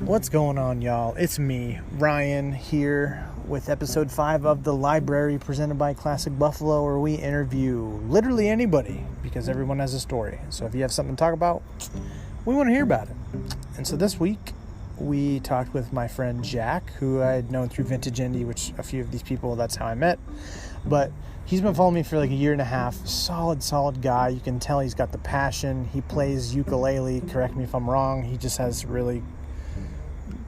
What's going on, y'all? It's me, Ryan, here with episode 5 of The Library, presented by Classic Buffalo, where we interview literally anybody because everyone has a story. So if you have something to talk about, we want to hear about it. And so this week, we talked with my friend Jack, who I had known through Vintage Indie, which a few of these people, that's how I met. But he's been following me for like a year and a half. Solid guy. You can tell he's got the passion. He plays ukulele. Correct me if I'm wrong. He just has really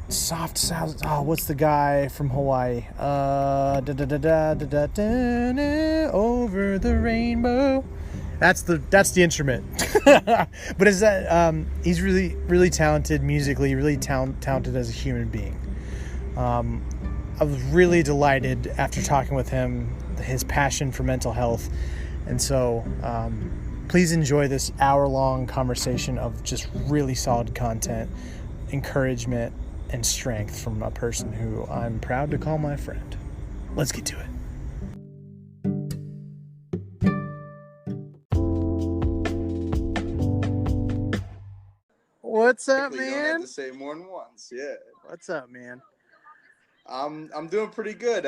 soft sounds. Oh, what's the guy from Hawaii? Over the rainbow. That's the instrument. But is that he's really talented musically, really talented as a human being. I was really delighted after talking with him, his passion for mental health, and so please enjoy this hour-long conversation of just really solid content, encouragement, and strength from a person who I'm proud to call my friend. Let's get to it. What's up, You don't have man? to say more than once. Yeah. What's up, man? I'm doing pretty good.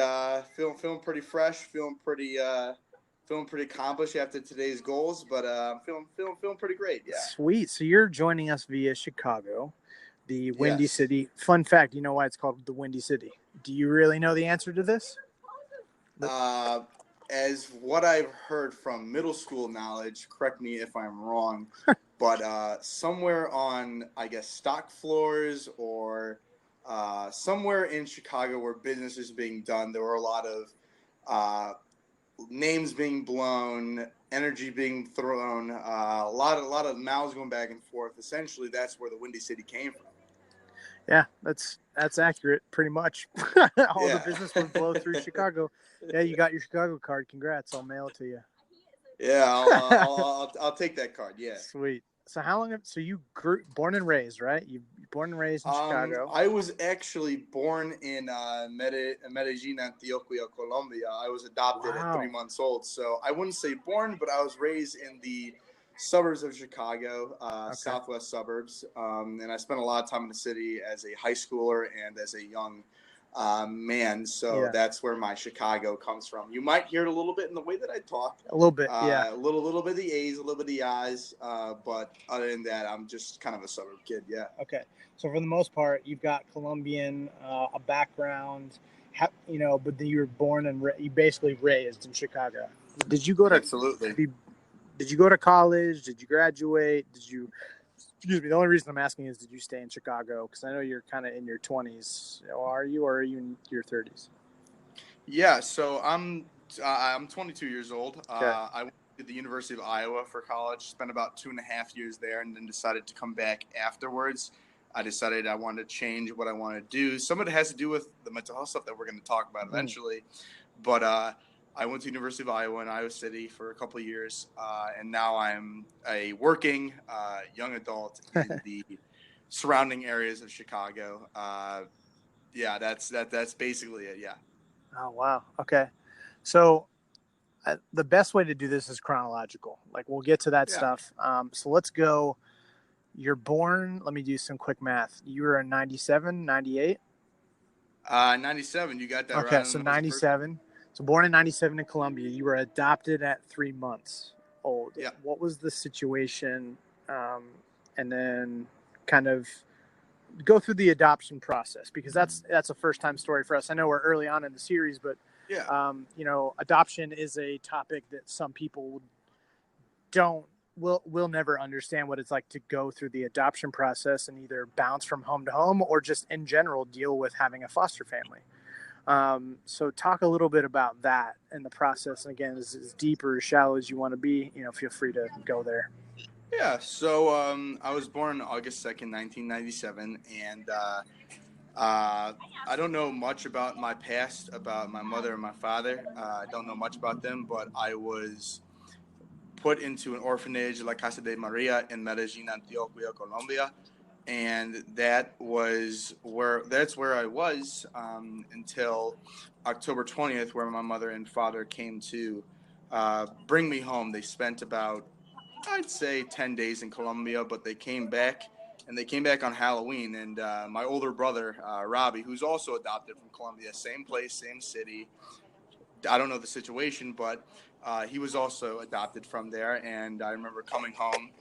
Feeling pretty fresh. Feeling pretty accomplished after today's goals. But I'm feeling pretty great. Yeah. Sweet. So you're joining us via Chicago, the Windy Yes. City. Fun fact, you know why it's called the Windy City? Do you really know the answer to this? As what I've heard from middle school knowledge, correct me if I'm wrong, but somewhere on, I guess, stock floors or somewhere in Chicago where business is being done, there were a lot of names being blown, energy being thrown, a lot of mouths going back and forth. Essentially, that's where the Windy City came from. Yeah, that's accurate, pretty much. All the business would flow through Chicago. Yeah, you got your Chicago card. Congrats. I'll mail it to you. Yeah, I'll take that card. Yeah. Sweet. So how long? So you born and raised, right? You born and raised in Chicago. I was actually born in Medellin, Antioquia, Colombia. I was adopted at 3 months old, so I wouldn't say born, but I was raised in the suburbs of Chicago, southwest suburbs, and I spent a lot of time in the city as a high schooler and as a young man. So that's where my Chicago comes from. You might hear it a little bit in the way that I talk. A little bit, yeah. A little bit of the A's, a little bit of the I's, but other than that, I'm just kind of a suburb kid. Yeah. Okay. So for the most part, you've got Colombian a background, but then you were born and you basically raised in Chicago. Did you go to Absolutely? Did you go to college? Did you graduate? Excuse me. The only reason I'm asking is, did you stay in Chicago? Because I know you're kind of in your 20s. Are you, or are you in your 30s? Yeah. So I'm 22 years old. Okay. I went to the University of Iowa for college. Spent about 2.5 years there, and then decided to come back afterwards. I decided I wanted to change what I want to do. Some of it has to do with the mental health stuff that we're going to talk about eventually. But I went to the University of Iowa in Iowa City for a couple of years, and now I'm a working young adult in the surrounding areas of Chicago. Yeah, that's basically it. Yeah. Oh, wow. Okay. So the best way to do this is chronological. Like, we'll get to that stuff. So let's go. You're born, let me do some quick math. You were in 97, 98? 97, you got that right. Okay, so 97. So born in 97 in Colombia. You were adopted at 3 months old. Yeah. What was the situation? And then kind of go through the adoption process, because that's a first-time story for us. I know we're early on in the series, but adoption is a topic that some people will never understand what it's like to go through the adoption process and either bounce from home to home or just in general deal with having a foster family. So talk a little bit about that and the process. And again, as deep or as shallow as you want to be, feel free to go there. Yeah. So I was born August 2nd, 1997. And I don't know much about my past, about my mother and my father. I don't know much about them, but I was put into an orphanage, La Casa de Maria, in Medellin, Antioquia, Colombia, and that's where I was until October 20th, where my mother and father came to bring me home. They spent about, I'd say, 10 days in Colombia, but they came back and they came back on Halloween. And my older brother, Robbie, who's also adopted from Columbia, same place, same city. I don't know the situation, but he was also adopted from there. And I remember coming home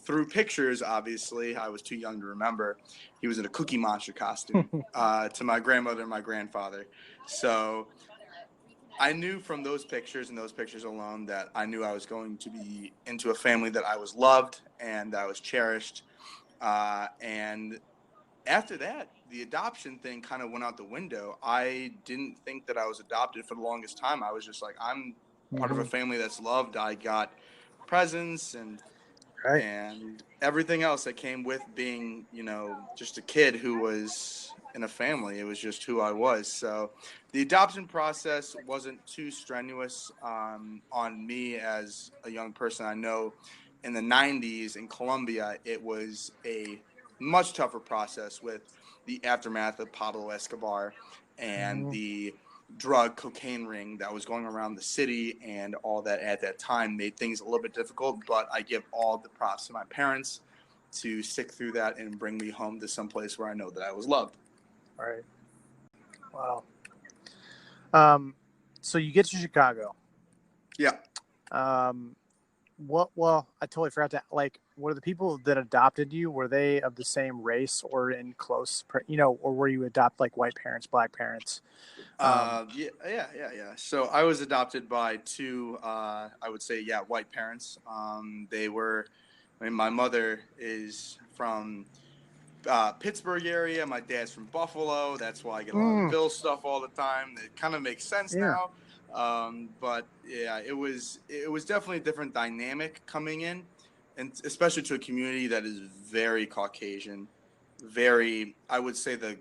through pictures. Obviously, I was too young to remember. He was in a Cookie Monster costume to my grandmother and my grandfather. So I knew from those pictures and those pictures alone that I knew I was going to be into a family that I was loved and I was cherished. And after that, the adoption thing kind of went out the window. I didn't think that I was adopted for the longest time. I was just like, I'm part of a Hmm. family that's loved. I got presents Right. and everything else that came with being, just a kid who was in a family. It was just who I was. So the adoption process wasn't too strenuous on me as a young person. I know in the 90s in Colombia, it was a much tougher process with the aftermath of Pablo Escobar and Hmm. the drug cocaine ring that was going around the city, and all that at that time made things a little bit difficult. But I give all the props to my parents to stick through that and bring me home to some place where I know that I was loved. Right. Wow. Um, so you get to Chicago. Yeah. Um, well, I totally forgot to, like, were the people that adopted you, were they of the same race or in close, or were you adopt like white parents, black parents? Yeah. So I was adopted by two, I would say, yeah, white parents. They were, I mean, my mother is from Pittsburgh area. My dad's from Buffalo. That's why I get a lot of the Mm, Bill stuff all the time. It kind of makes sense yeah. now. But yeah, it was definitely a different dynamic coming in, and especially to a community that is very Caucasian. Very, I would say the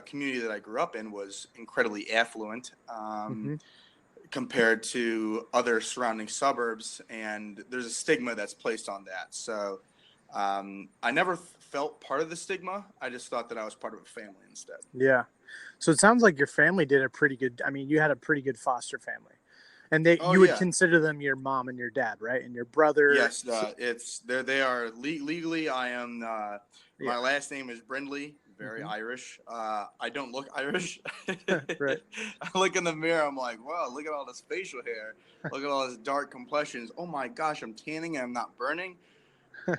community that I grew up in was incredibly affluent. Hmm. Compared to other surrounding suburbs, and there's a stigma that's placed on that. So I never felt part of the stigma. I just thought that I was part of a family instead. Yeah. So it sounds like your family did a pretty good, I mean, you had a pretty good foster family. And Oh you would yeah, consider them your mom and your dad, right? And your brother. yes. It's there. They are legally. I am. Yeah. My last name is Brindley. Very Hmm. Irish. I don't look Irish. Right. I look in the mirror. I'm like, wow, look at all this facial hair. Look at all this dark complexions. Oh my gosh, I'm tanning and I'm not burning.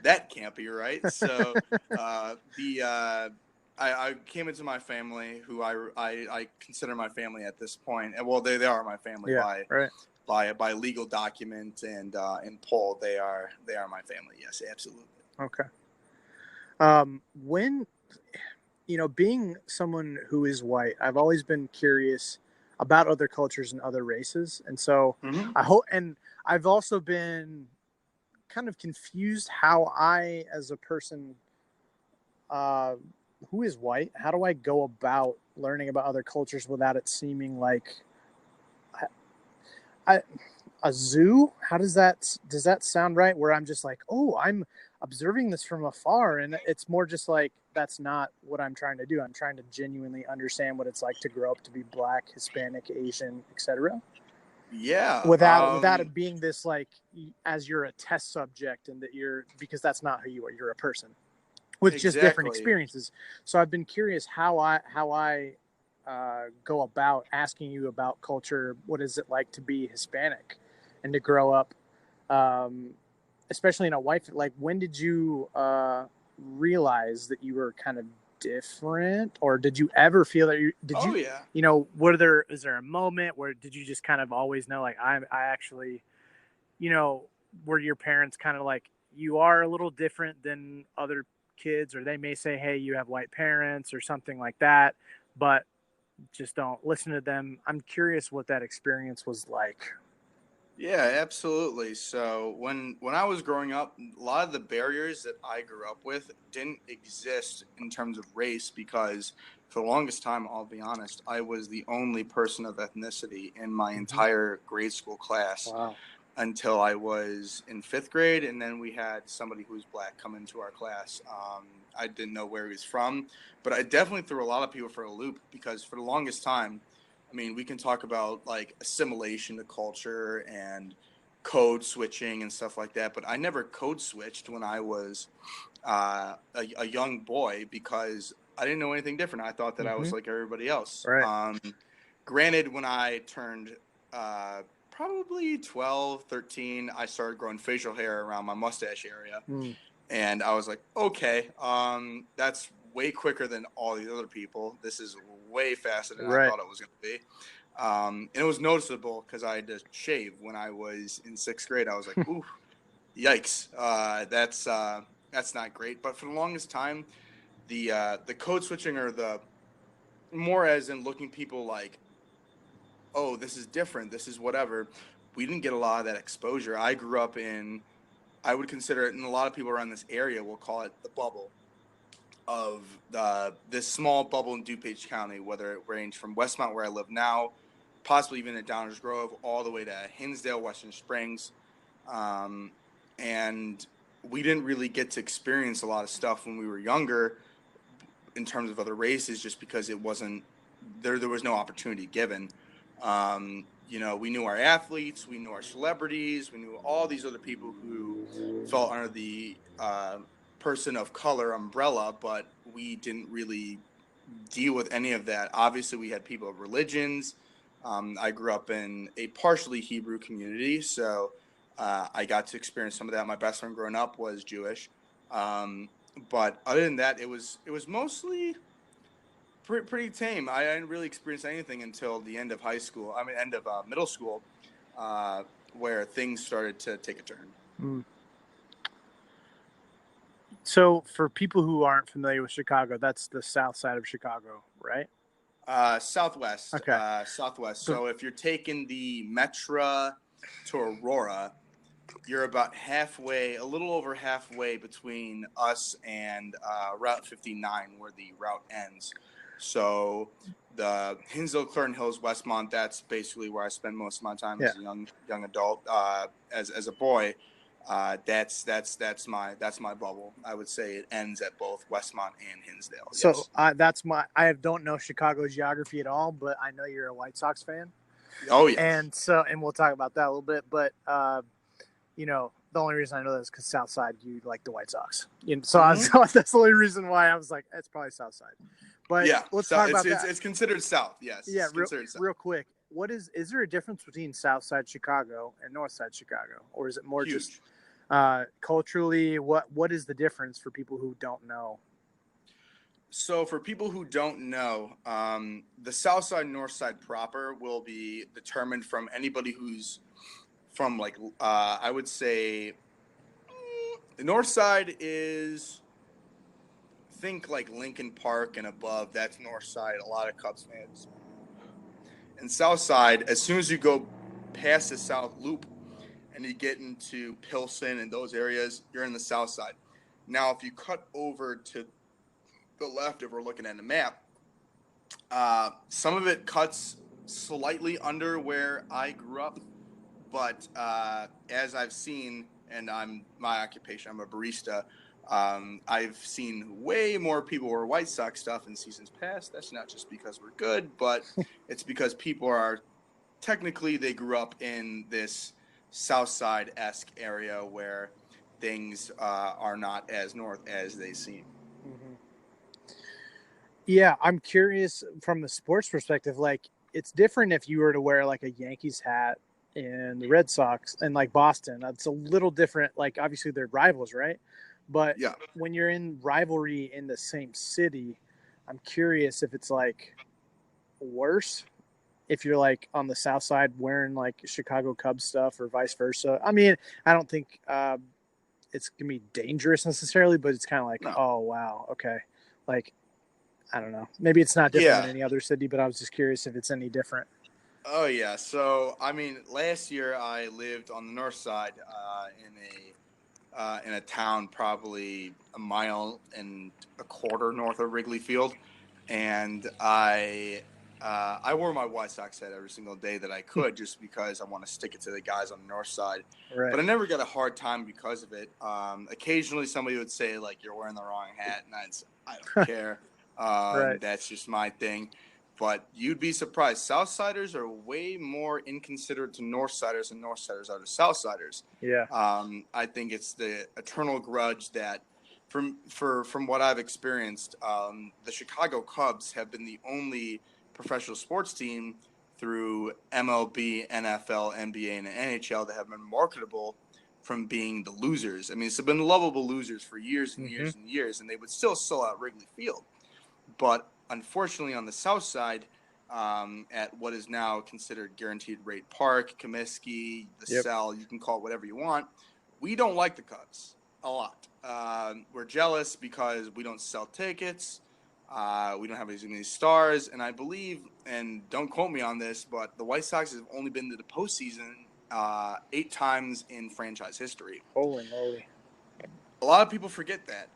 That can't be right. So the I came into my family, who I consider my family at this point, and well, they are my family Yeah. Right. by legal document and in poll. They are my family. Yes, absolutely. Okay. When, being someone who is white, I've always been curious about other cultures and other races. And so Hmm. and I've also been kind of confused how I, as a person uh, who is white, how do I go about learning about other cultures without it seeming like I, a zoo? How does that sound right? Where I'm just like, oh, I'm observing this from afar, and it's more just like that's not what I'm trying to do. I'm trying to genuinely understand what it's like to grow up to be Black, Hispanic, Asian, etc. Yeah. Without it being this like as you're a test subject and that you're because that's not who you are. You're a person with just different Exactly. experiences. So I've been curious how I go about asking you about culture. What is it like to be Hispanic and to grow up, um, especially in a white? Like, when did you realize that you were kind of different, or did you ever feel that you did Oh you yeah. were there is there a moment where did you just kind of always know like I actually you know were your parents kind of like you are a little different than other kids, or they may say hey you have white parents or something like that, but just don't listen to them. I'm curious what that experience was like. Yeah, absolutely. So when I was growing up, a lot of the barriers that I grew up with didn't exist in terms of race because for the longest time, I'll be honest, I was the only person of ethnicity in my Hmm. entire grade school class Wow. until I was in fifth grade, and then we had somebody who was black come into our class. I didn't know where he was from, but I definitely threw a lot of people for a loop because for the longest time, I mean, we can talk about like assimilation to culture and code switching and stuff like that. But I never code switched when I was a young boy because I didn't know anything different. I thought that I was like everybody else. Right. Granted, when I turned probably 12, 13, I started growing facial hair around my mustache area. And I was like, okay, that's way quicker than all these other people. This is way faster than I thought it was going to be. And it was noticeable because I had to shave when I was in 6th grade. I was like, ooh, yikes. That's not great. But for the longest time, the code switching or the more as in looking people like, oh, this is different. This is whatever. We didn't get a lot of that exposure. I grew up in, I would consider it, and a lot of people around this area will call it the bubble of this small bubble in DuPage County, whether it ranged from Westmont, where I live now, possibly even at Downers Grove, all the way to Hinsdale, Western Springs. And we didn't really get to experience a lot of stuff when we were younger in terms of other races just because it wasn't, there was no opportunity given. We knew our athletes, we knew our celebrities, we knew all these other people who fell under the person of color umbrella, but we didn't really deal with any of that. Obviously, we had people of religions. I grew up in a partially Hebrew community, so I got to experience some of that. My best friend growing up was Jewish. But other than that, it was mostly pretty tame. I didn't really experience anything until the end of end of middle school, where things started to take a turn. So for people who aren't familiar with Chicago, that's the south side of Chicago, right? Southwest. Okay. Southwest. So if you're taking the Metra to Aurora, you're about halfway, a little over halfway between us and Route 59, where the route ends. So the Hinsdale, Clarendon Hills, Westmont, that's basically where I spend most of my time as a young adult. As a boy, that's my bubble. I would say it ends at both Westmont and Hinsdale. So I don't know Chicago geography at all, but I know you're a White Sox fan. Oh yeah. And we'll talk about that a little bit, but the only reason I know that is because Southside, you like the White Sox. So that's the only reason why I was like, it's probably Southside. But yeah, let's talk about that. It's considered South, yes. Yeah, real quick. Is there a difference between Southside Chicago and Northside Chicago? Or is it more just culturally? What is the difference for people who don't know? So for people who don't know, the South Side, North Side proper will be determined from anybody who's from I would say the North Side is, think like Lincoln Park and above. That's North Side. A lot of Cubs fans. And South Side, as soon as you go past the South Loop and you get into Pilsen and those areas, you're in the South Side. Now, if you cut over to the left, if we're looking at a map, some of it cuts slightly under where I grew up, but as I've seen, and my occupation, I'm a barista, I've seen way more people wear White Sox stuff in seasons past. That's not just because we're good, but it's because people are technically, they grew up in this South Side-esque area where things are not as north as they seem. Mm-hmm. Yeah, I'm curious from the sports perspective. Like, it's different if you were to wear like a Yankees hat in the Red Sox and like Boston. That's a little different. Like, obviously they're rivals, right? But when you're in rivalry in the same city, I'm curious if it's like worse if you're like on the South Side wearing like Chicago Cubs stuff or vice versa. I mean, I don't think it's gonna be dangerous necessarily, but it's kind of like, oh wow, okay, like I don't know. Maybe it's not different than any other city, but I was just curious if it's any different. Oh yeah. So I mean, last year I lived on the north side in a town probably a mile and a quarter north of Wrigley Field, and I wore my White Sox hat every single day that I could, just because I want to stick it to the guys on the north side. Right. But I never got a hard time because of it. Occasionally somebody would say like, you're wearing the wrong hat, and I don't care. Right. That's just my thing. but you'd be surprised. Southsiders are way more inconsiderate to Northsiders than Northsiders are to Southsiders. Yeah. I think it's the eternal grudge that, from what I've experienced, the Chicago Cubs have been the only professional sports team through MLB, NFL, NBA, and NHL that have been marketable from being the losers. I mean, it's been lovable losers for years and years and years, and they would still sell out Wrigley Field. But unfortunately, on the south side, at what is now considered Guaranteed Rate Park, Comiskey, the Cell, you can call it whatever you want, we don't like the Cubs a lot. We're jealous because we don't sell tickets. We don't have as many stars. And I believe, and don't quote me on this, but the White Sox have only been to the postseason 8 times in franchise history. Holy moly. A lot of people forget that,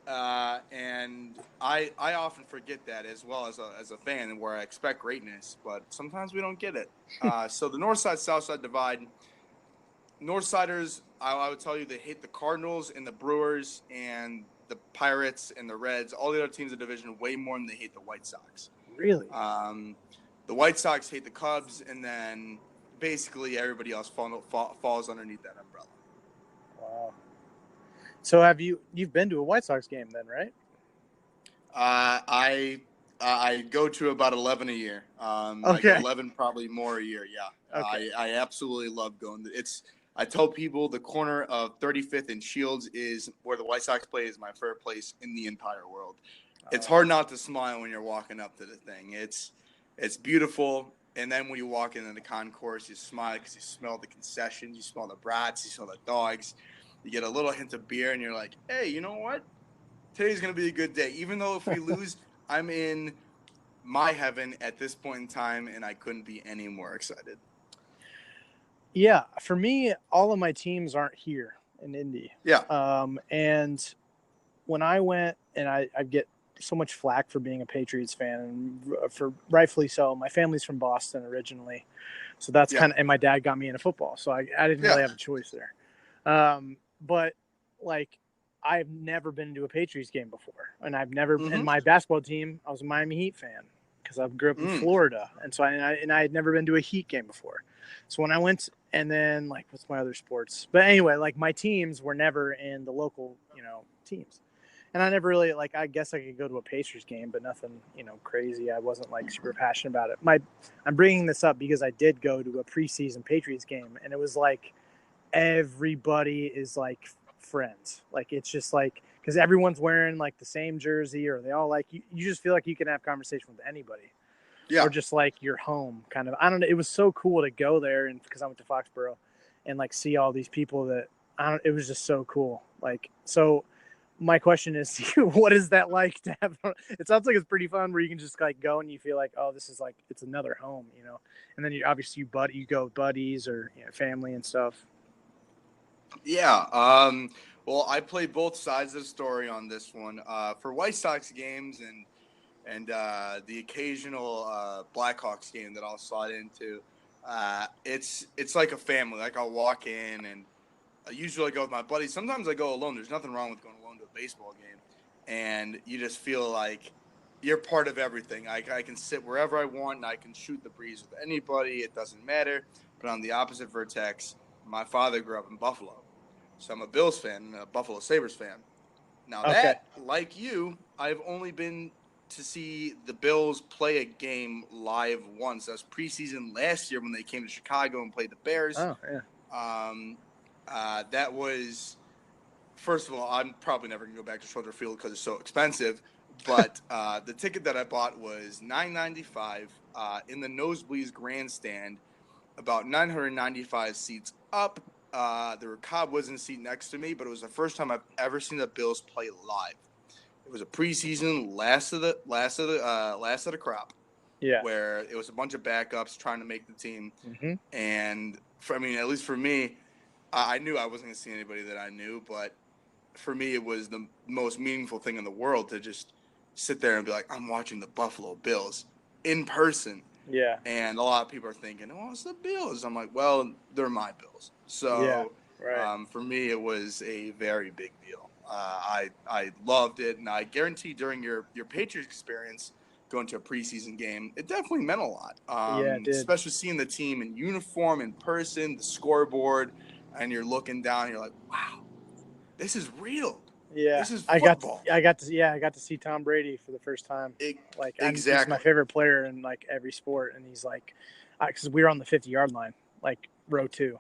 and I often forget that as well as a fan, where I expect greatness, but sometimes we don't get it. So the North Side South Side divide. Northsiders, I would tell you, they hate the Cardinals and the Brewers and the Pirates and the Reds, all the other teams in the division, way more than they hate the White Sox. Really? The White Sox hate the Cubs, and then basically everybody else falls underneath that umbrella. Wow. So you've been to a White Sox game then, right? I go to about 11 a year. Okay. Like 11, probably more a year. Yeah. Okay. I absolutely love going. I tell people the corner of 35th and Shields is where the White Sox play is my favorite place in the entire world. It's hard not to smile when you're walking up to the thing. It's beautiful. And then when you walk into the concourse, you smile because you smell the concessions, you smell the brats, you smell the dogs. You get a little hint of beer, and you're like, hey, you know what? Today's going to be a good day. Even though if we lose, I'm in my heaven at this point in time, and I couldn't be any more excited. Yeah, for me, all of my teams aren't here in Indy. Yeah. And when I went, and I get so much flack for being a Patriots fan, and for rightfully so. My family's from Boston originally, so that's kind of, and my dad got me into football, so I didn't really have a choice there. But like, I've never been to a Patriots game before, and I've never. And my basketball team, I was a Miami Heat fan because I grew up in Florida, and so I had never been to a Heat game before. So when I went, and then like, what's my other sports? But anyway, like my teams were never in the local, teams. And I never really, like, I guess I could go to a Pacers game, but nothing, crazy. I wasn't like super passionate about it. I'm bringing this up because I did go to a preseason Patriots game, and it was like everybody is like friends. Like, it's just like, because everyone's wearing like the same jersey, or they all like, you just feel like you can have conversation with anybody. Yeah. Or just like your home kind of. I don't know. It was so cool to go there, and because I went to Foxborough and like see all these people that it was just so cool. Like, so my question is, what is that like to have? It sounds like it's pretty fun where you can just like go and you feel like, oh, this is like, it's another home, and then you go with buddies or family and stuff. Yeah. Well, I play both sides of the story on this one. For White Sox games and the occasional Blackhawks game that I'll slide into, it's like a family. Like, I'll walk in, and I usually go with my buddies. Sometimes I go alone. There's nothing wrong with going alone to a baseball game, and you just feel like you're part of everything. I can sit wherever I want, and I can shoot the breeze with anybody. It doesn't matter. But on the opposite vertex, my father grew up in Buffalo, so I'm a Bills fan and a Buffalo Sabres fan. Now that, like you, I've only been to see the Bills play a game live once. That was preseason last year when they came to Chicago and played the Bears. Oh, yeah. That was, first of all, I'm probably never going to go back to Schroeder Field because it's so expensive. But the ticket that I bought was $9.95 in the nosebleeds grandstand, about 995 seats up. There were cobwebs in the seat next to me, but it was the first time I've ever seen the Bills play live. It was a preseason last of the crop. Yeah. Where it was a bunch of backups trying to make the team. And at least for me, I knew I wasn't going to see anybody that I knew, but for me, it was the most meaningful thing in the world to just sit there and be like, I'm watching the Buffalo Bills in person. Yeah. And a lot of people are thinking, oh, it's the Bills. I'm like, well, they're my Bills. So yeah, right. For me, it was a very big deal. I loved it, and I guarantee during your Patriots experience, going to a preseason game, it definitely meant a lot. Yeah, it did. Especially seeing the team in uniform, in person, the scoreboard, and you're looking down, and you're like, wow, this is real. Yeah, This is football. I got to see Tom Brady for the first time. He's my favorite player in like every sport, and he's like, because we were on the 50-yard line, like row 2.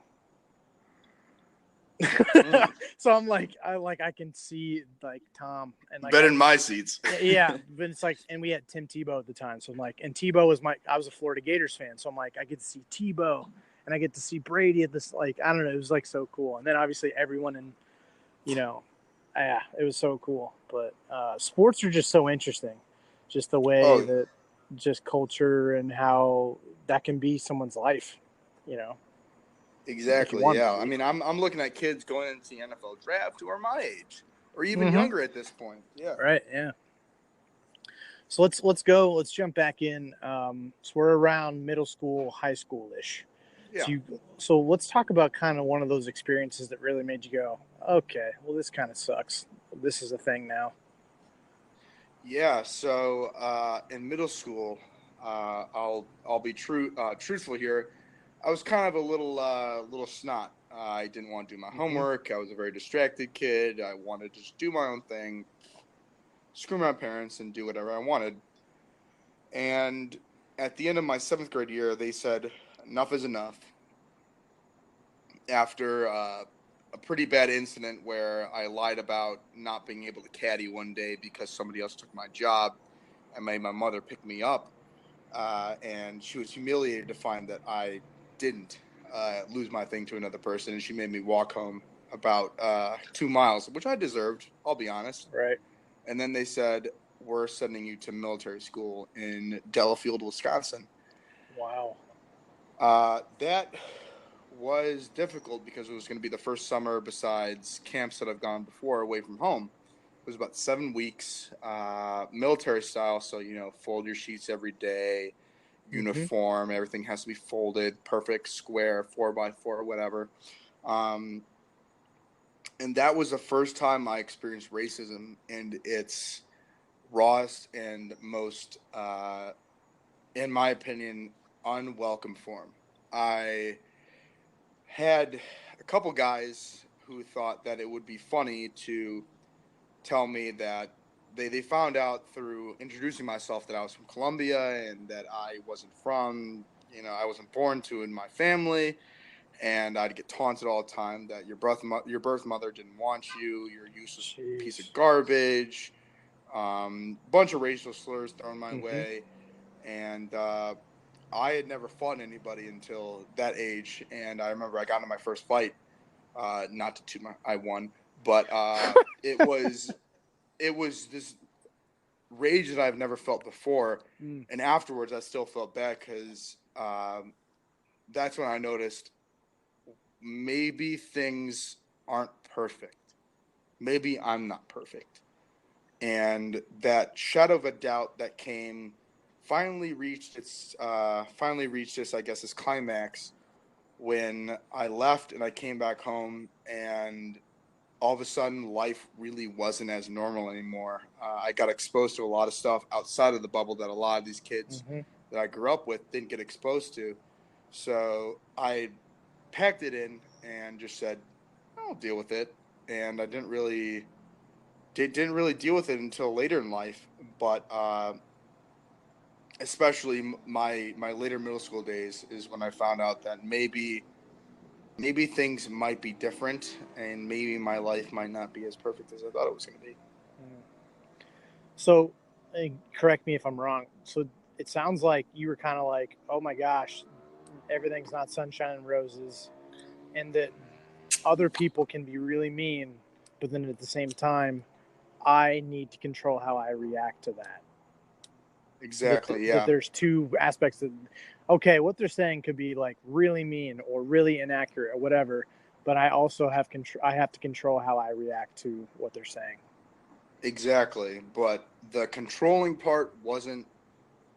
So I'm like, I can see like Tom and like better in my seats. Yeah, but it's like, and we had Tim Tebow at the time, so I'm like, and Tebow was I was a Florida Gators fan, so I'm like, I get to see Tebow, and I get to see Brady at this, like, I don't know, it was like so cool, and then obviously everyone in, yeah, it was so cool. But sports are just so interesting, just the way that just culture and how that can be someone's life, Exactly. Yeah. I mean, I'm looking at kids going into the NFL draft who are my age or even younger at this point. Yeah. Right. Yeah. So let's go. Let's jump back in. So we're around middle school, high school ish. Yeah. So let's talk about kind of one of those experiences that really made you go, okay, well, this kind of sucks. This is a thing now. Yeah. So in middle school, I'll be truthful here. I was kind of a little snot. I didn't want to do my homework. I was a very distracted kid. I wanted to just do my own thing, screw my parents, and do whatever I wanted. And at the end of my 7th grade year, they said, enough is enough. After a pretty bad incident where I lied about not being able to caddy one day because somebody else took my job, I made my mother pick me up. And she was humiliated to find that I didn't lose my thing to another person, and she made me walk home about 2 miles, which I deserved, I'll be honest. Right. And then they said, we're sending you to military school in Delafield, Wisconsin. Wow. That was difficult because it was going to be the first summer besides camps that I've gone before away from home. It was about 7 weeks, military style. So, fold your sheets every day, uniform, everything has to be folded, perfect, square, 4x4, whatever. And that was the first time I experienced racism in its rawest and most, in my opinion, unwelcome form. I had a couple guys who thought that it would be funny to tell me that they found out through introducing myself that I was from Colombia and that I wasn't I wasn't born to in my family, and I'd get taunted all the time that your birth mother didn't want you, you're a useless piece of garbage, bunch of racial slurs thrown my way, and I had never fought anybody until that age, and I remember I got into my first fight. Not to toot I won, but it was this rage that I've never felt before, and afterwards I still felt bad because that's when I noticed maybe things aren't perfect. Maybe I'm not perfect, and that shadow of a doubt that came finally reached its I guess its climax when I left and I came back home, and all of a sudden life really wasn't as normal anymore. I got exposed to a lot of stuff outside of the bubble that a lot of these kids that I grew up with didn't get exposed to. So I packed it in and just said, I'll deal with it. And I didn't really deal with it until later in life. But especially my later middle school days is when I found out that maybe things might be different, and maybe my life might not be as perfect as I thought it was going to be. So, correct me if I'm wrong. So it sounds like you were kind of like, oh my gosh, everything's not sunshine and roses, and that other people can be really mean, but then at the same time, I need to control how I react to that. Exactly, that there's two aspects that, okay, what they're saying could be like really mean or really inaccurate or whatever, but I also have I have to control how I react to what they're saying. Exactly, but the controlling part wasn't.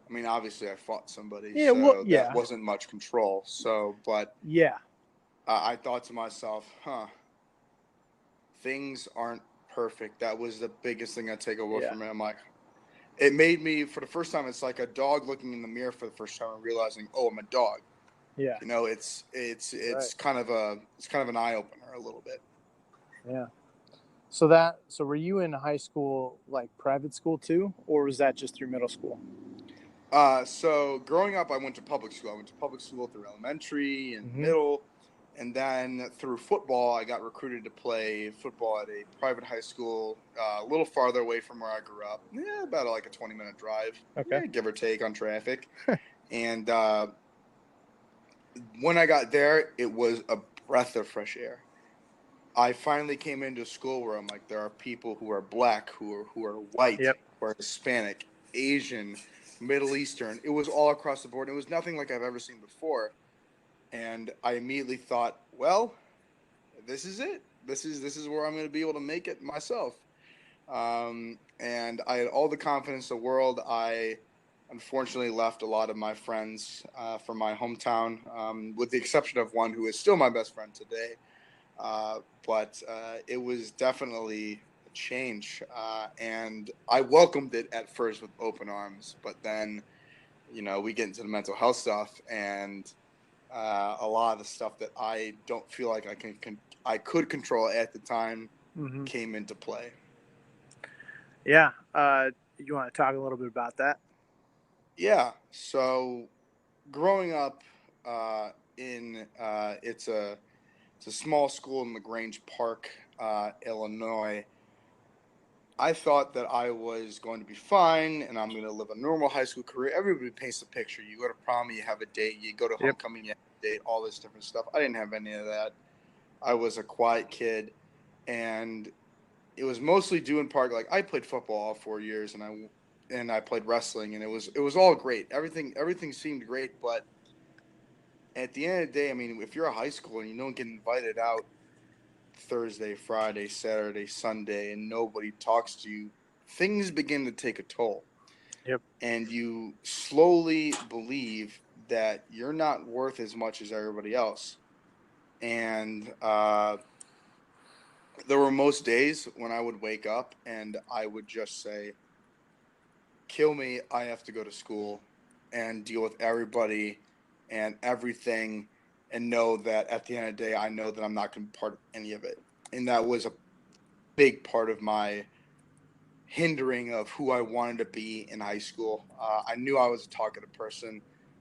I mean, obviously, I fought somebody, that wasn't much control. So, but I thought to myself, things aren't perfect. That was the biggest thing I take away from it. I'm like, it made me, for the first time, it's like a dog looking in the mirror for the first time and realizing, oh, I'm a dog. Yeah. You know, it's Right. kind of an eye opener a little bit. Yeah. So were you in high school, like private school too, or was that just through middle school? So growing up, I went to public school. I went to public school through elementary and Mm-hmm. middle, and then through football, I got recruited to play football at a private high school, a little farther away from where I grew up. Yeah, about like a 20-minute drive, Okay. give or take on traffic. And when I got there, it was a breath of fresh air. I finally came into a school where I'm like, there are people who are black, who are white, Yep. who are Hispanic, Asian, Middle Eastern. It was all across the board. It was nothing like I've ever seen before. And I immediately thought, well, this is it. This is where I'm going to be able to make it myself. And I had all the confidence in the world. I unfortunately left a lot of my friends from my hometown, with the exception of one who is still my best friend today. But it was definitely a change, and I welcomed it at first with open arms. But then, we get into the mental health stuff, and a lot of the stuff that I don't feel like I could control at the time Mm-hmm. came into play. Yeah. You want to talk a little bit about that? Yeah. So growing up in it's a small school in LaGrange Park, Illinois. I thought that I was going to be fine and I'm going to live a normal high school career. Everybody paints a picture. You go to prom, you have a date. You go to Yep. homecoming, you have a date. All this different stuff. I didn't have any of that. I was a quiet kid, and it was mostly due in part, like, I played football all 4 years, and I played wrestling, and it was all great. Everything seemed great, but at the end of the day, I mean, if you're a high school and you don't get invited out Thursday, Friday, Saturday, Sunday, and nobody talks to you, things begin to take a toll. Yep. And you slowly believe that you're not worth as much as everybody else. And there were most days when I would wake up and I would just say, kill me, I have to go to school and deal with everybody and everything, and know that at the end of the day, I know that I'm not going to be part of any of it. And that was a big part of my hindering of who I wanted to be in high school. I knew I was a talkative person.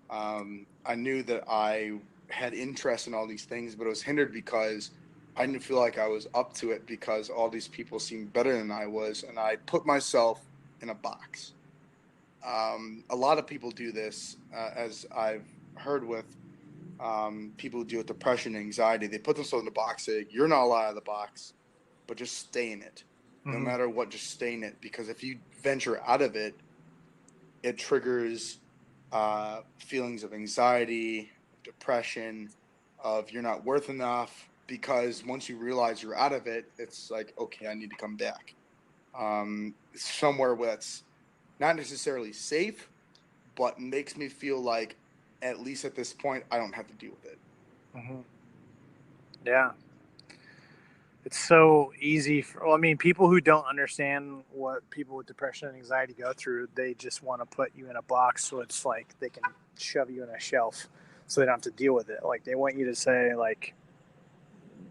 I knew that I had interest in all these things, but it was hindered because I didn't feel like I was up to it because all these people seemed better than I was, and I put myself in a box. A lot of people do this, as I've heard with people who deal with depression and anxiety. They put themselves in a box, say, you're not allowed out of the box, but just stay in it. No Mm-hmm. matter what, just stay in it. Because if you venture out of it, it triggers feelings of anxiety, depression, of you're not worth enough. Because once you realize you're out of it, it's like, okay, I need to come back. Somewhere that's not necessarily safe, but makes me feel like, at least at this point, I don't have to deal with it. Mm-hmm. Yeah. It's so easy well, I mean, people who don't understand what people with depression and anxiety go through, they just want to put you in a box so it's like they can shove you in a shelf so they don't have to deal with it. Like they want you to say like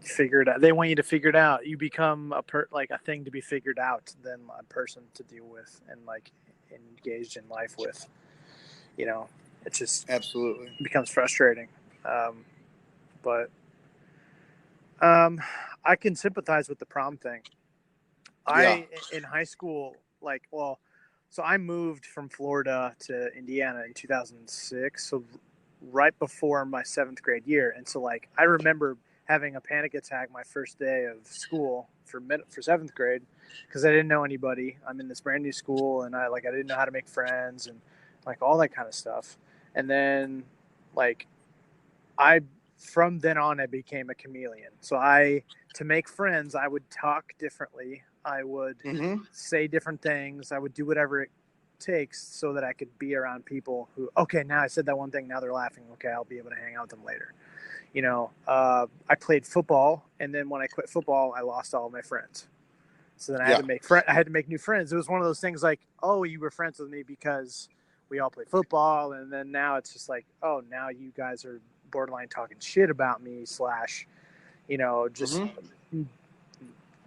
figure it out. They want you to figure it out. You become like a thing to be figured out than a person to deal with and like engaged in life with. You know, it just Absolutely. becomes frustrating. But um, I can sympathize with the prom thing. Yeah. In high school, like, well, so I moved from Florida to Indiana in 2006. So right before my seventh grade year. And so like, I remember having a panic attack my first day of school for seventh grade because I didn't know anybody. I'm in this brand new school and I didn't know how to make friends and like all that kind of stuff. And then like I from then on I became a chameleon. So to make friends, I would talk differently. I would Mm-hmm. say different things. I would do whatever it takes so that I could be around people who, okay, now I said that one thing, now they're laughing. Okay, I'll be able to hang out with them later. I played football, and then when I quit football, I lost all of my friends. So then I had to make new friends. It was one of those things like, oh, you were friends with me because we all play football, and then now it's just like, oh, now you guys are borderline talking shit about me / just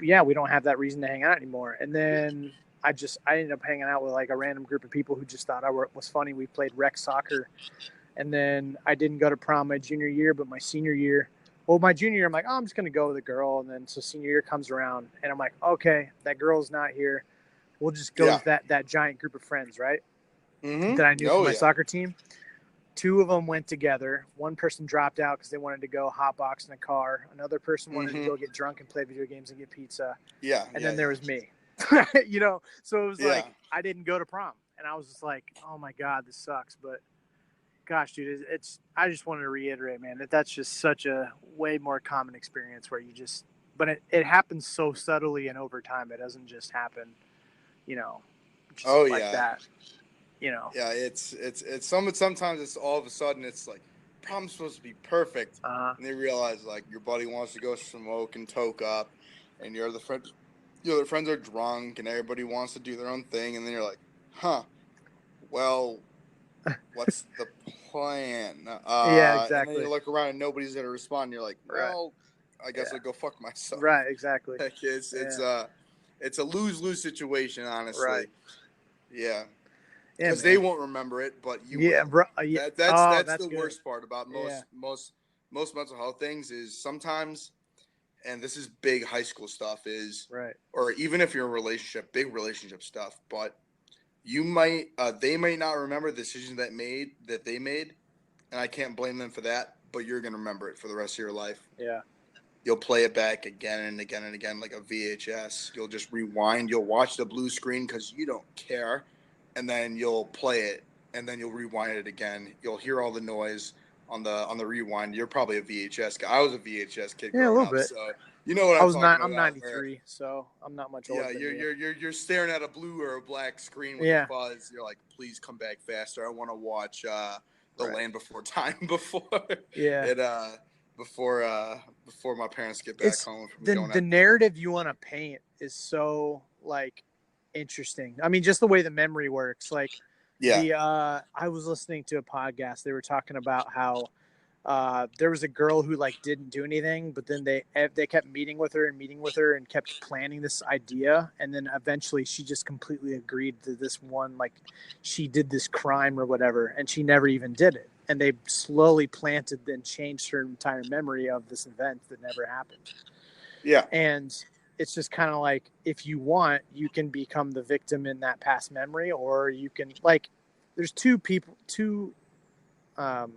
yeah, we don't have that reason to hang out anymore. And then I ended up hanging out with like a random group of people who just thought I was funny. We played rec soccer, and then I didn't go to prom my junior year, but my senior year. Well, my junior year, I'm like, oh, I'm just going to go with a girl. And then so senior year comes around, and I'm like, okay, that girl's not here. We'll just go with that giant group of friends, right? That I knew from my soccer team. 2 of them went together. One person dropped out because they wanted to go hotbox in a car. Another person wanted to go get drunk and play video games and get pizza. And then there was me. So it was like I didn't go to prom. And I was just like, oh, my God, this sucks. But gosh, dude, I just wanted to reiterate, man, that's just such a way more common experience where you just – but it happens so subtly and over time. It doesn't just happen, that. Yeah, it's sometimes it's all of a sudden it's like prom's supposed to be perfect, and they realize like your buddy wants to go smoke and toke up, and your other friends are drunk, and everybody wants to do their own thing, and then you're like, well, what's the plan? Yeah, exactly. And then you look around and nobody's gonna respond. And you're like, well, I guess I'll go fuck myself. Right, exactly. Like it's a lose-lose situation, honestly. Right. Yeah. Because they won't remember it, but you will. That's the worst part about most mental health things is sometimes, and this is big high school stuff, or even if you're in a relationship, big relationship stuff, but they might not remember the decision that they made, and I can't blame them for that, but you're going to remember it for the rest of your life. Yeah. You'll play it back again and again and again like a VHS. You'll just rewind. You'll watch the blue screen because you don't care. And then you'll play it, and then you'll rewind it again. You'll hear all the noise on the rewind. You're probably a VHS guy. I was a VHS kid growing up, so you know what I'm talking about. I'm 93, so I'm not much older. Yeah, you're staring at a blue or a black screen with a fuzz. You're like, please come back faster. I want to watch The Land Before Time before my parents get back home from going out. The narrative you want to paint is so like interesting. I mean, just the way the memory works. Like, I was listening to a podcast. They were talking about how there was a girl who like didn't do anything, but then they kept meeting with her and kept planning this idea, and then eventually she just completely agreed to this one, like she did this crime or whatever, and she never even did it. And they slowly planted and changed her entire memory of this event that never happened. Yeah, and it's just kind of like, if you want, you can become the victim in that past memory, or you can, like, there's two people in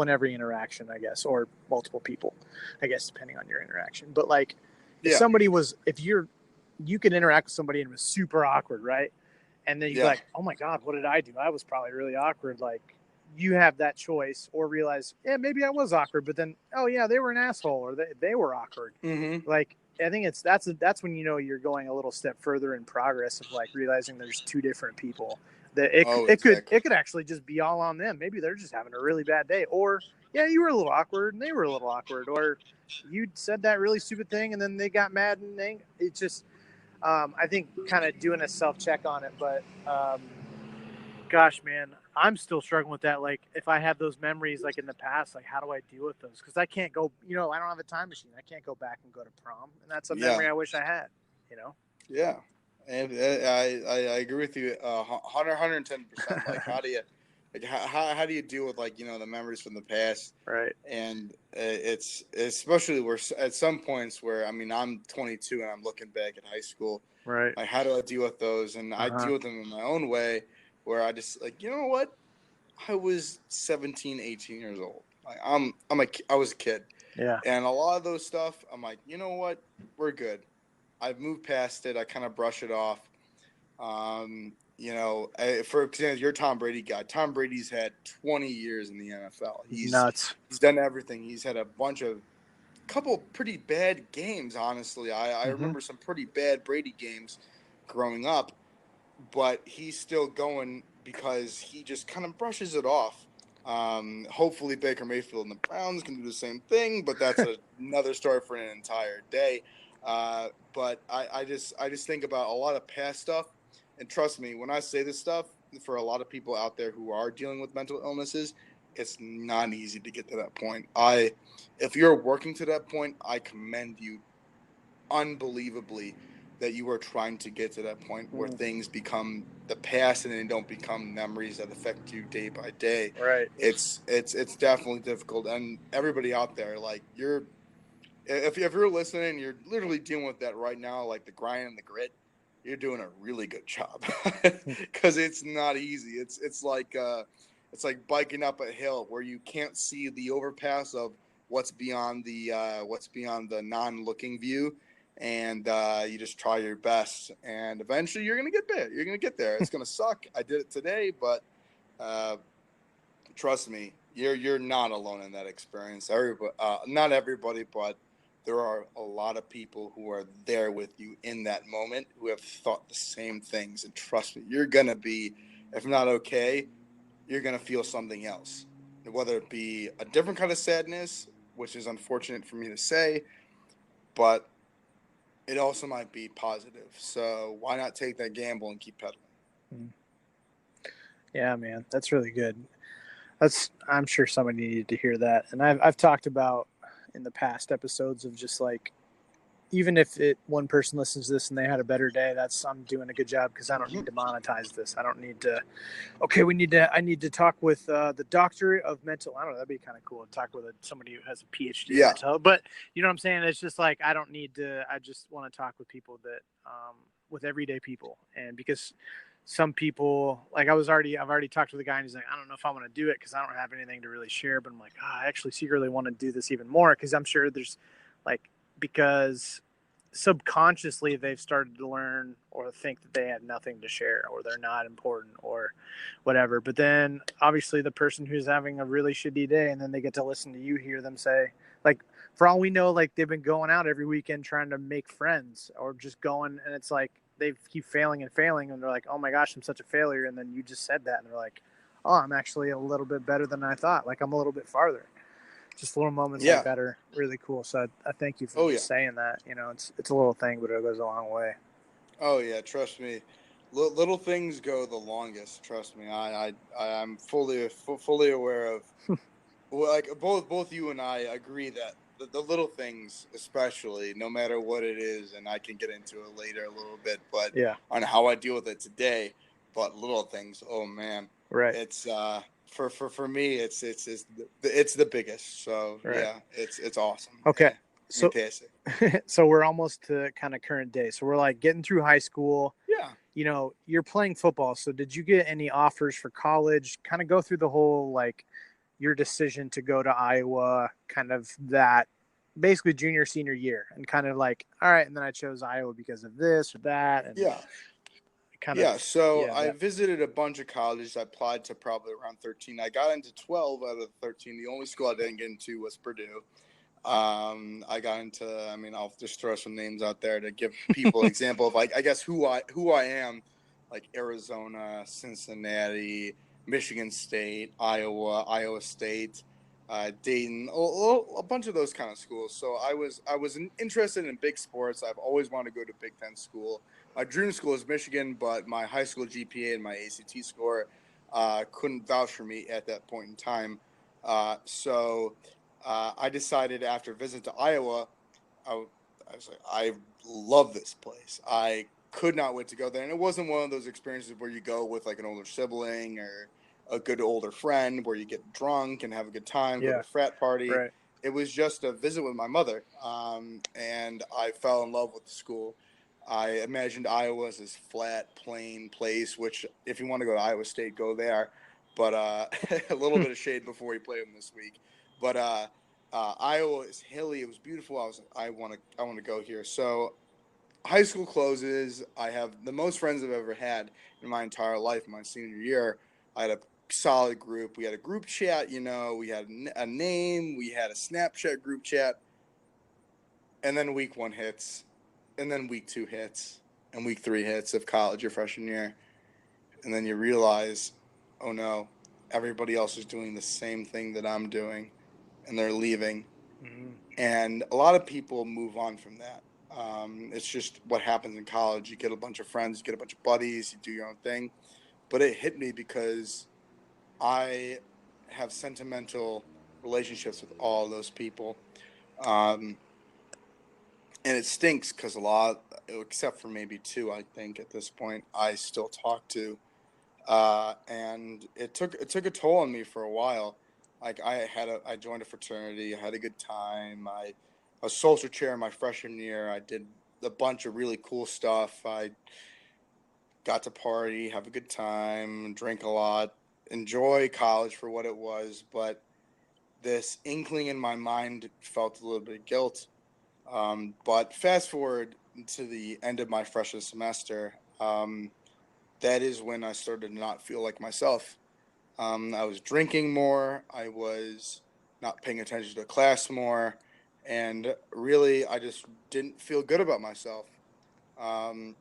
every interaction, I guess, or multiple people, I guess, depending on your interaction. But like, if you can interact with somebody and it was super awkward, right? And then you're like, oh my God, what did I do? I was probably really awkward. Like, you have that choice, or realize, maybe I was awkward, but then, oh yeah, they were an asshole, or they were awkward. Mm-hmm. Like, I think that's when you're going a little step further in progress of like realizing there's two different people. That it could actually just be all on them. Maybe they're just having a really bad day, or you were a little awkward and they were a little awkward, or you said that really stupid thing and then they got mad and it's just I think kind of doing a self-check on it. But gosh, man, I'm still struggling with that. Like, if I have those memories like in the past, like how do I deal with those? Because I can't go, I don't have a time machine. I can't go back and go to prom, and that's a memory I wish I had. Yeah, and I agree with you 110%. Like, how do you how do you deal with like the memories from the past? Right. And it's especially where at some points where I'm 22 and I'm looking back at high school. Right. Like, how do I deal with those? And I deal with them in my own way, where I just like, you know what? I was 17, 18 years old. Like, I was a kid. Yeah. And a lot of those stuff, I'm like, you know what? We're good. I've moved past it. I kind of brush it off. For example, you're a Tom Brady guy. Tom Brady's had 20 years in the NFL. He's nuts. He's done everything. He's had a couple pretty bad games, honestly. I remember some pretty bad Brady games growing up, but he's still going because he just kind of brushes it off. Hopefully Baker Mayfield and the Browns can do the same thing, but that's another story for an entire day. But I just think about a lot of past stuff, and trust me when I say this stuff, for a lot of people out there who are dealing with mental illnesses, it's not easy to get to that point. If you're working to that point, I commend you unbelievably that you are trying to get to that point where things become the past and they don't become memories that affect you day by day. Right. It's definitely difficult, and everybody out there, like if you're listening, you're literally dealing with that right now, like the grind and the grit. You're doing a really good job because it's not easy. It's like biking up a hill where you can't see the overpass of what's beyond the non-looking view, and you just try your best, and eventually you're gonna get there. You're gonna get there. It's gonna suck. I did it today, but uh, trust me, you're not alone in that experience. Everybody, not everybody, but there are a lot of people who are there with you in that moment who have thought the same things. And trust me, you're gonna be, if not okay, you're gonna feel something else, whether it be a different kind of sadness, which is unfortunate for me to say, but it also might be positive. So why not take that gamble and keep pedaling? Yeah, man, that's really good. I'm sure somebody needed to hear that. And I've talked about in the past episodes of just like, even if one person listens to this and they had a better day, I'm doing a good job because I don't need to monetize this. I don't need to. Okay, I need to talk with the doctor of mental. I don't know. That'd be kind of cool to talk with somebody who has a PhD in Yeah. mental. But you know what I'm saying? It's just like I don't need to. I just want to talk with people that, with everyday people, and because some people, like I've already talked to the guy and he's like, I don't know if I want to do it because I don't have anything to really share. But I'm like, I actually secretly want to do this even more because I'm sure there's like, because subconsciously they've started to learn or think that they had nothing to share or they're not important or whatever. But then obviously the person who's having a really shitty day and then they get to listen to you hear them say, like, for all we know, like they've been going out every weekend trying to make friends or just going, and it's like they keep failing and failing and they're like, oh my gosh, I'm such a failure. And then you just said that and they're like, oh, I'm actually a little bit better than I thought. Like I'm a little bit farther. Just little moments like Yeah. that are really cool. So I thank you for Oh yeah. just saying that. You know, it's a little thing, but it goes a long way. Oh yeah, trust me. Little things go the longest. Trust me. I'm fully aware of. Well, like both you and I agree that the little things, especially, no matter what it is, and I can get into it later a little bit, but Yeah. on how I deal with it today. But little things, oh man, Right. it's for me, it's the biggest. So Right. yeah, it's awesome. Okay. Yeah, So fantastic. so we're almost to kind of current day. So we're like getting through high school. Yeah. You know, you're playing football. So did you get any offers for college? Kind of go through the whole like your decision to go to Iowa, kind of that basically junior senior year, and kind of like, all right, and then I chose Iowa because of this or that, and Yeah. kind of Yeah, so yeah I that visited a bunch of colleges. I applied to probably around 13. I got into 12 out of the 13. The only school I didn't get into was Purdue. I got into. I mean, I'll just throw some names out there to give people an example of like I guess who I am, like Arizona, Cincinnati, Michigan State, Iowa State, Dayton, a bunch of those kind of schools. So I was interested in big sports. I've always wanted to go to Big Ten school. My dream school is Michigan, but my high school GPA and my ACT score couldn't vouch for me at that point in time. So I decided after visiting to Iowa, I was like, I love this place. I could not wait to go there. And it wasn't one of those experiences where you go with like an older sibling or a good older friend where you get drunk and have a good time, go to yeah a frat party. right It was just a visit with my mother. And I fell in love with the school. I imagined Iowa as this flat, plain place, which if you want to go to Iowa State, go there. But a little bit of shade before we play them this week. But Iowa is hilly. It was beautiful. I want to go here. So high school closes. I have the most friends I've ever had in my entire life. My senior year, I had a solid group. We had a group chat. You know, we had a name. We had a Snapchat group chat. And then week one hits, and then week two hits, and week three hits of college your freshman year, and then you realize, oh no, everybody else is doing the same thing that I'm doing, and they're leaving. mm-hmm. And a lot of people move on from that. It's just what happens in college. You get a bunch of friends, you get a bunch of buddies, you do your own thing. But it hit me because I have sentimental relationships with all those people. Um, and it stinks because a lot, except for maybe two, I think at this point, I still talk to. And it took a toll on me for a while. Like I joined a fraternity. I had a good time. I was social chair my freshman year. I did a bunch of really cool stuff. I got to party, have a good time, drink a lot, enjoy college for what it was. But this inkling in my mind felt a little bit of guilt. But fast forward to the end of my freshman semester, that is when I started to not feel like myself. I was drinking more. I was not paying attention to class more. And really, I just didn't feel good about myself. Um,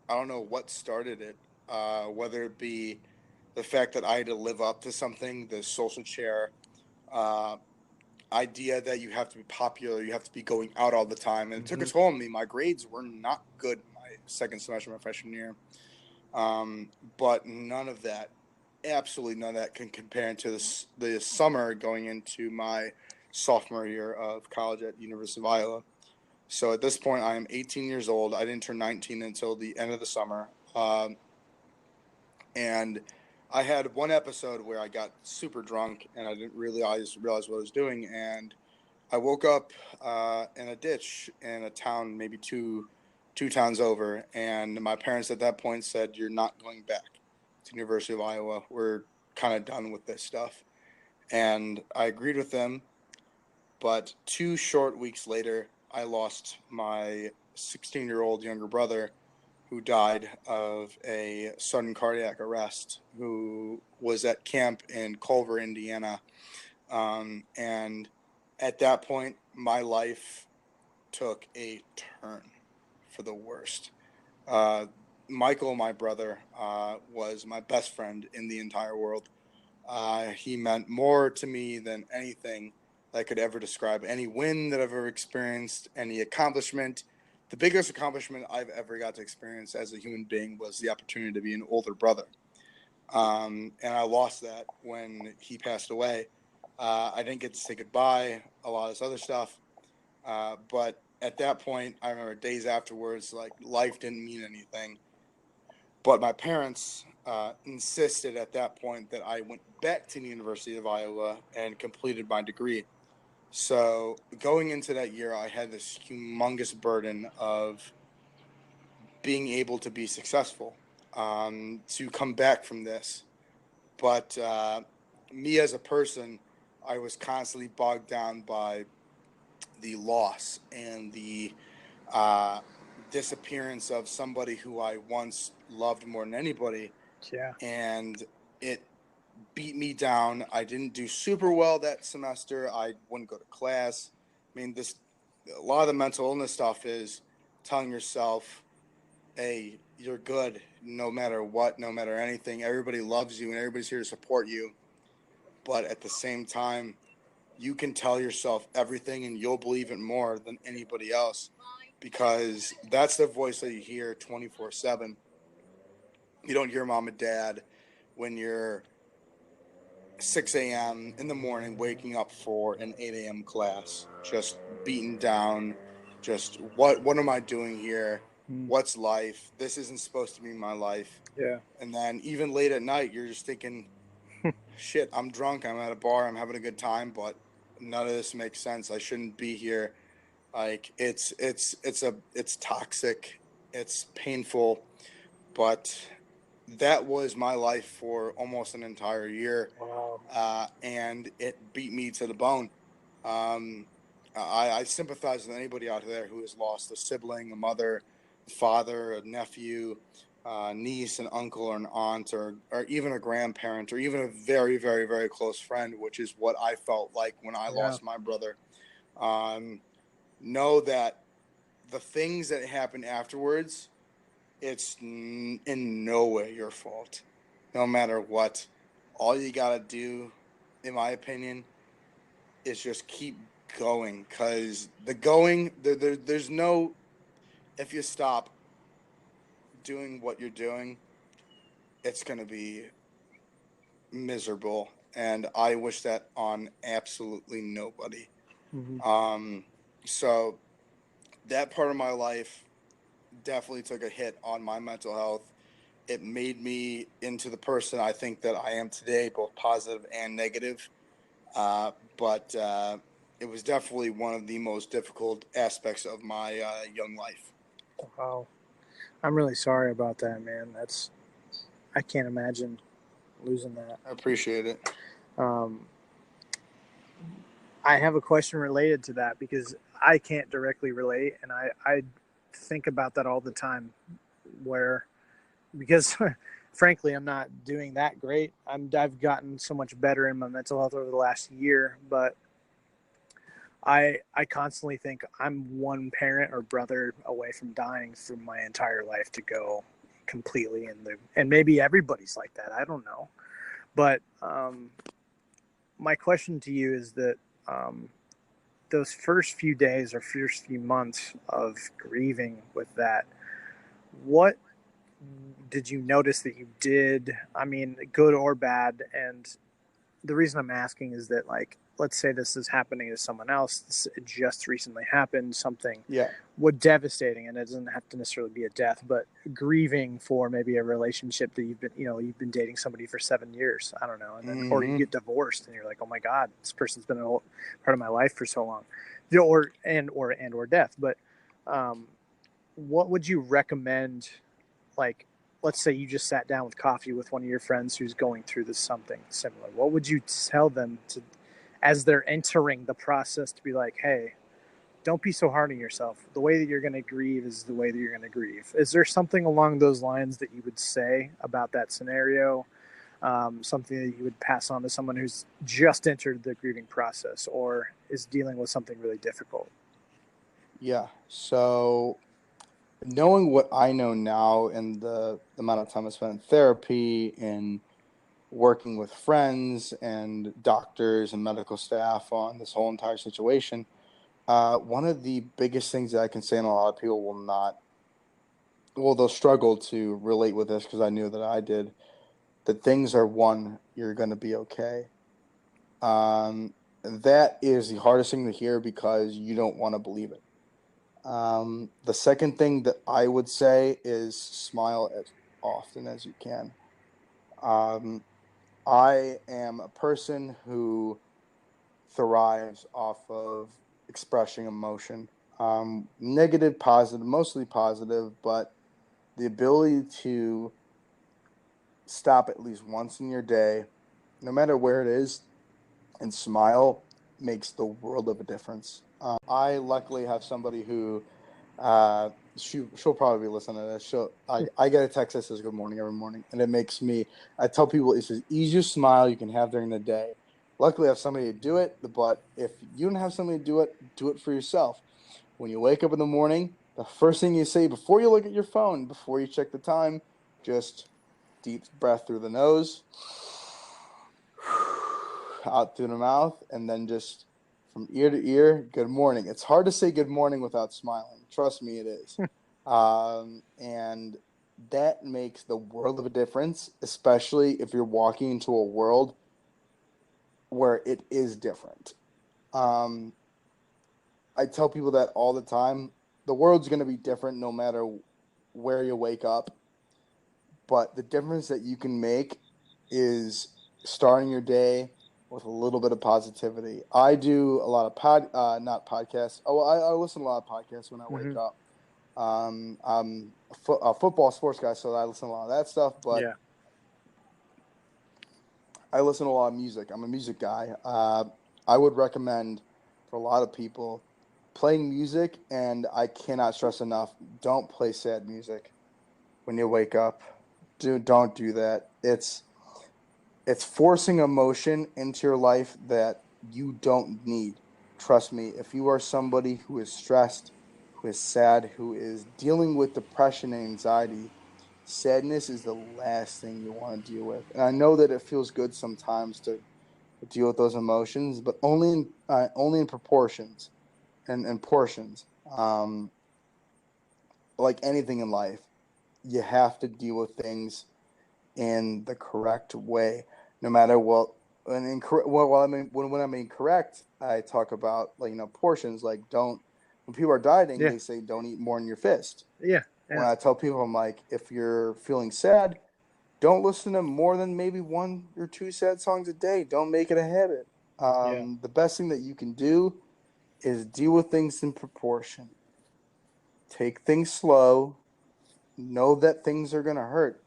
I don't know what started it, whether it be the fact that I had to live up to something, the social chair uh, idea that you have to be popular, you have to be going out all the time. And it took a toll on me. My grades were not good my second semester, my freshman year. But none of that, absolutely none of that, can compare to the summer going into my sophomore year of college at University of Iowa. So at this point, I am 18 years old. I didn't turn 19 until the end of the summer. And I had one episode where I got super drunk and I didn't realize what I was doing. And I woke up in a ditch in a town, maybe two towns over. And my parents at that point said, "You're not going back to University of Iowa. We're kind of done with this stuff." And I agreed with them. But 2 short weeks later, I lost my 16-year-old younger brother who died of a sudden cardiac arrest, who was at camp in Culver, Indiana. And at that point, my life took a turn for the worst. Uh, Michael, my brother, was my best friend in the entire world. He meant more to me than anything I could ever describe. Any win that I've ever experienced, any accomplishment. The biggest accomplishment I've ever got to experience as a human being was the opportunity to be an older brother. And I lost that when he passed away. I didn't get to say goodbye, a lot of this other stuff. But at that point, I remember days afterwards, like life didn't mean anything. But my parents insisted at that point that I went back to the University of Iowa and completed my degree. So going into that year, I had this humongous burden of being able to be successful, to come back from this. But me as a person, I was constantly bogged down by the loss and the uh, disappearance of somebody who I once loved more than anybody. Yeah. And it beat me down. I didn't do super well that semester. I wouldn't go to class. I mean, a lot of the mental illness stuff is telling yourself, "Hey, you're good no matter what, no matter anything. Everybody loves you and everybody's here to support you." But at the same time, you can tell yourself everything and you'll believe it more than anybody else, because that's the voice that you hear 24/7. You don't hear mom and dad when you're 6 a.m. in the morning waking up for an 8 a.m. class, just beaten down. Just what am I doing here? What's life? This isn't supposed to be my life. Yeah. And then even late at night, you're just thinking, shit, I'm drunk, I'm at a bar, I'm having a good time, but none of this makes sense. I shouldn't be here. Like it's toxic, it's painful, but that was my life for almost an entire year. Wow. And it beat me to the bone. Um, I sympathize with anybody out there who has lost a sibling, a mother, a father, a nephew, niece, an uncle, or an aunt, or even a grandparent, or even a very, very, very close friend, which is what I felt like when I Yeah. lost my brother. Um, know that the things that happen afterwards, it's in no way your fault, no matter what. All you gotta do, in my opinion, is just keep going, because there's no if you stop doing what you're doing, it's going to be miserable. And I wish that on absolutely nobody. Hmm. Um, so that part of my life definitely took a hit on my mental health. It made me into the person I think that I am today, both positive and negative. But it was definitely one of the most difficult aspects of my young life. Wow. I'm really sorry about that, man. I can't imagine losing that. I appreciate it. Um, I have a question related to that because I can't directly relate, and I think about that all the time. Where because frankly, I'm not doing that great. I've gotten so much better in my mental health over the last year, but I constantly think I'm one parent or brother away from dying for my entire life to go completely in the and maybe everybody's like that. I don't know, but my question to you is that um, those first few days or first few months of grieving with that, what did you notice that you did? I mean, good or bad? And the reason I'm asking is that, like, let's say this is happening to someone else. It just recently happened, something Yeah. what devastating, and it doesn't have to necessarily be a death, but grieving for maybe a relationship that you've been dating somebody for 7 years. I don't know, and then or you Mm-hmm. get divorced, and you're like, oh my god, this person's been a whole part of my life for so long, or death. But um, what would you recommend? Like, let's say you just sat down with coffee with one of your friends who's going through this something similar. What would you tell them to, as they're entering the process, to be like, hey, don't be so hard on yourself. The way that you're going to grieve is the way that you're going to grieve. Is there something along those lines that you would say about that scenario? Something that you would pass on to someone who's just entered the grieving process or is dealing with something really difficult? Yeah. So knowing what I know now and the amount of time I spent in therapy and working with friends and doctors and medical staff on this whole entire situation, one of the biggest things that I can say, and a lot of people will not, well, they'll struggle to relate with this because I knew that I did, that things are one, you're going to be okay. That is the hardest thing to hear because you don't want to believe it. The second thing that I would say is smile as often as you can. Um, I am a person who thrives off of expressing emotion. Negative, positive, mostly positive, but the ability to stop at least once in your day, no matter where it is, and smile makes the world of a difference. I luckily have somebody who she'll probably be listening to this. I get a text that says good morning every morning, and it makes me. I tell people it's the easiest smile you can have during the day. Luckily, I have somebody to do it, but if you don't have somebody to do it for yourself. When you wake up in the morning, the first thing you say before you look at your phone, before you check the time, just deep breath through the nose, out through the mouth, and then just from ear to ear, good morning. It's hard to say good morning without smiling. Trust me, it is. And that makes the world of a difference, especially if you're walking into a world where it is different. Um, I tell people that all the time. The world's going to be different no matter where you wake up, but the difference that you can make is starting your day with a little bit of positivity. I do a lot of not podcasts. Oh, I listen to a lot of podcasts when I wake Mm-hmm. up. I'm a football sports guy, so I listen to a lot of that stuff. But Yeah. I listen to a lot of music. I'm a music guy. I would recommend for a lot of people playing music, and I cannot stress enough: don't play sad music when you wake up. Don't do that. It's forcing emotion into your life that you don't need. Trust me, if you are somebody who is stressed, who is sad, who is dealing with depression and anxiety, sadness is the last thing you want to deal with. And I know that it feels good sometimes to deal with those emotions, but only in proportions and portions. like anything in life, you have to deal with things in the correct way, no matter what. And incorrect. Well, I mean, when I mean correct, I talk about like portions. Like don't when people are dieting, Yeah. they say don't eat more than your fist. Yeah. When Yeah. I tell people, I'm like, if you're feeling sad, don't listen to more than maybe one or two sad songs a day. Don't make it a habit. Yeah. The best thing that you can do is deal with things in proportion. Take things slow. Know that things are going to hurt,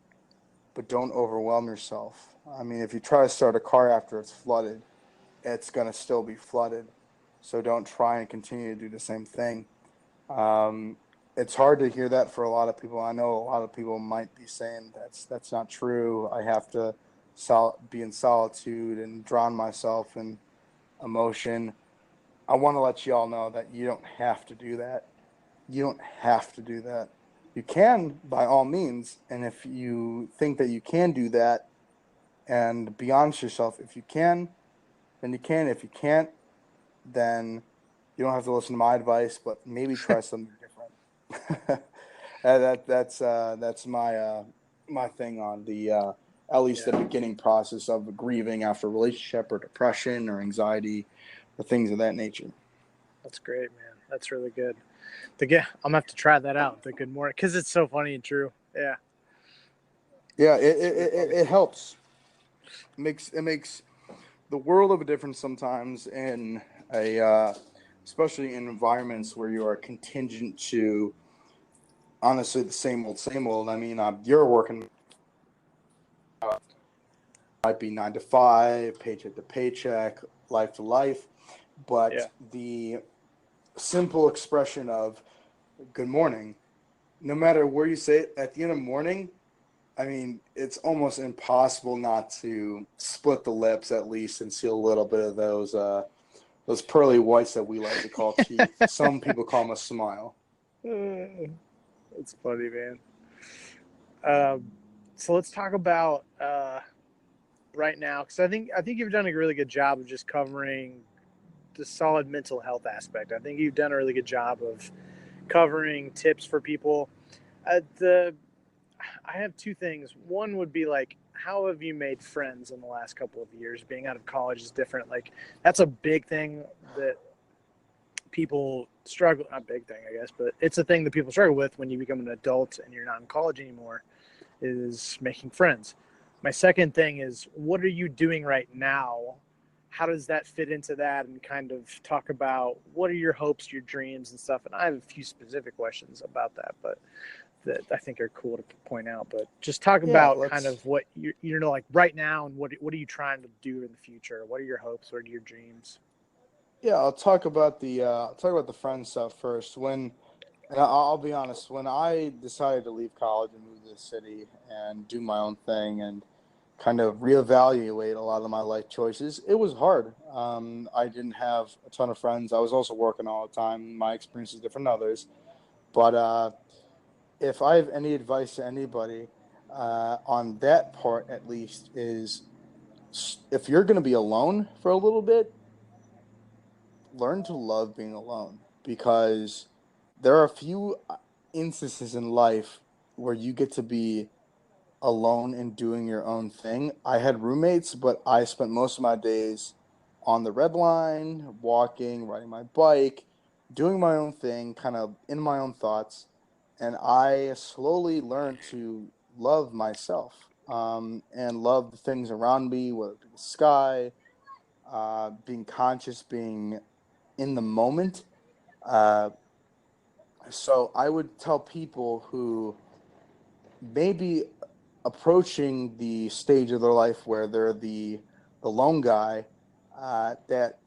but don't overwhelm yourself. I mean, if you try to start a car after it's flooded, it's going to still be flooded. So don't try and continue to do the same thing. Um, it's hard to hear that for a lot of people. I know a lot of people might be saying that's not true. I have to be in solitude and drown myself in emotion. I want to let you all know that you don't have to do that. You don't have to do that. You can by all means, and if you think that you can do that and be honest with yourself, if you can, then you can. If you can't, then you don't have to listen to my advice, but maybe try something different. That's my thing on the at least the beginning process of grieving after a relationship or depression or anxiety or things of that nature. That's great, man. That's really good. I'm gonna have to try that out. The good morning, because it's so funny and true. Yeah. Yeah, Really it helps. It makes the world of a difference sometimes in a especially in environments where you are contingent to honestly the same old. I mean, you're working might be 9 to 5, paycheck to paycheck, life to life, yeah. but the simple expression of good morning, no matter where you say it at the end of the morning, I mean, it's almost impossible not to split the lips at least and see a little bit of those pearly whites that we like to call teeth. Some people call them a smile. That's funny, man. Um, so let's talk about right now, because I think you've done a really good job of just covering the solid mental health aspect. I think you've done a really good job of covering tips for people. The I have two things. One would be like, how have you made friends in the last couple of years? Being out of college is different. Like, that's a big thing that people struggle. Not big thing, I guess, but it's a thing that people struggle with when you become an adult and you're not in college anymore. Is making friends. My second thing is, what are you doing right now? How does that fit into that? And kind of talk about what are your hopes, your dreams, and stuff. And I have a few specific questions about that, but that I think are cool to point out. But just talk Yeah, about kind let's of what you know, like right now, and what are you trying to do in the future? What are your hopes? What are your dreams? yeah, I'll talk about the friend stuff first. And I'll be honest, when I decided to leave college and move to the city and do my own thing and kind of reevaluate a lot of my life choices, it was hard. I didn't have a ton of friends. I was also working all the time. My experience is different than others. But if I have any advice to anybody on that part, at least, is if you're going to be alone for a little bit, learn to love being alone because there are a few instances in life where you get to be alone and doing your own thing. I had roommates, but I spent most of my days on the red line, walking, riding my bike, doing my own thing, kind of in my own thoughts. And I slowly learned to love myself and love the things around me, whether it be the sky, being conscious, being in the moment. Uh, so I would tell people who may be approaching the stage of their life where they're the lone guy, that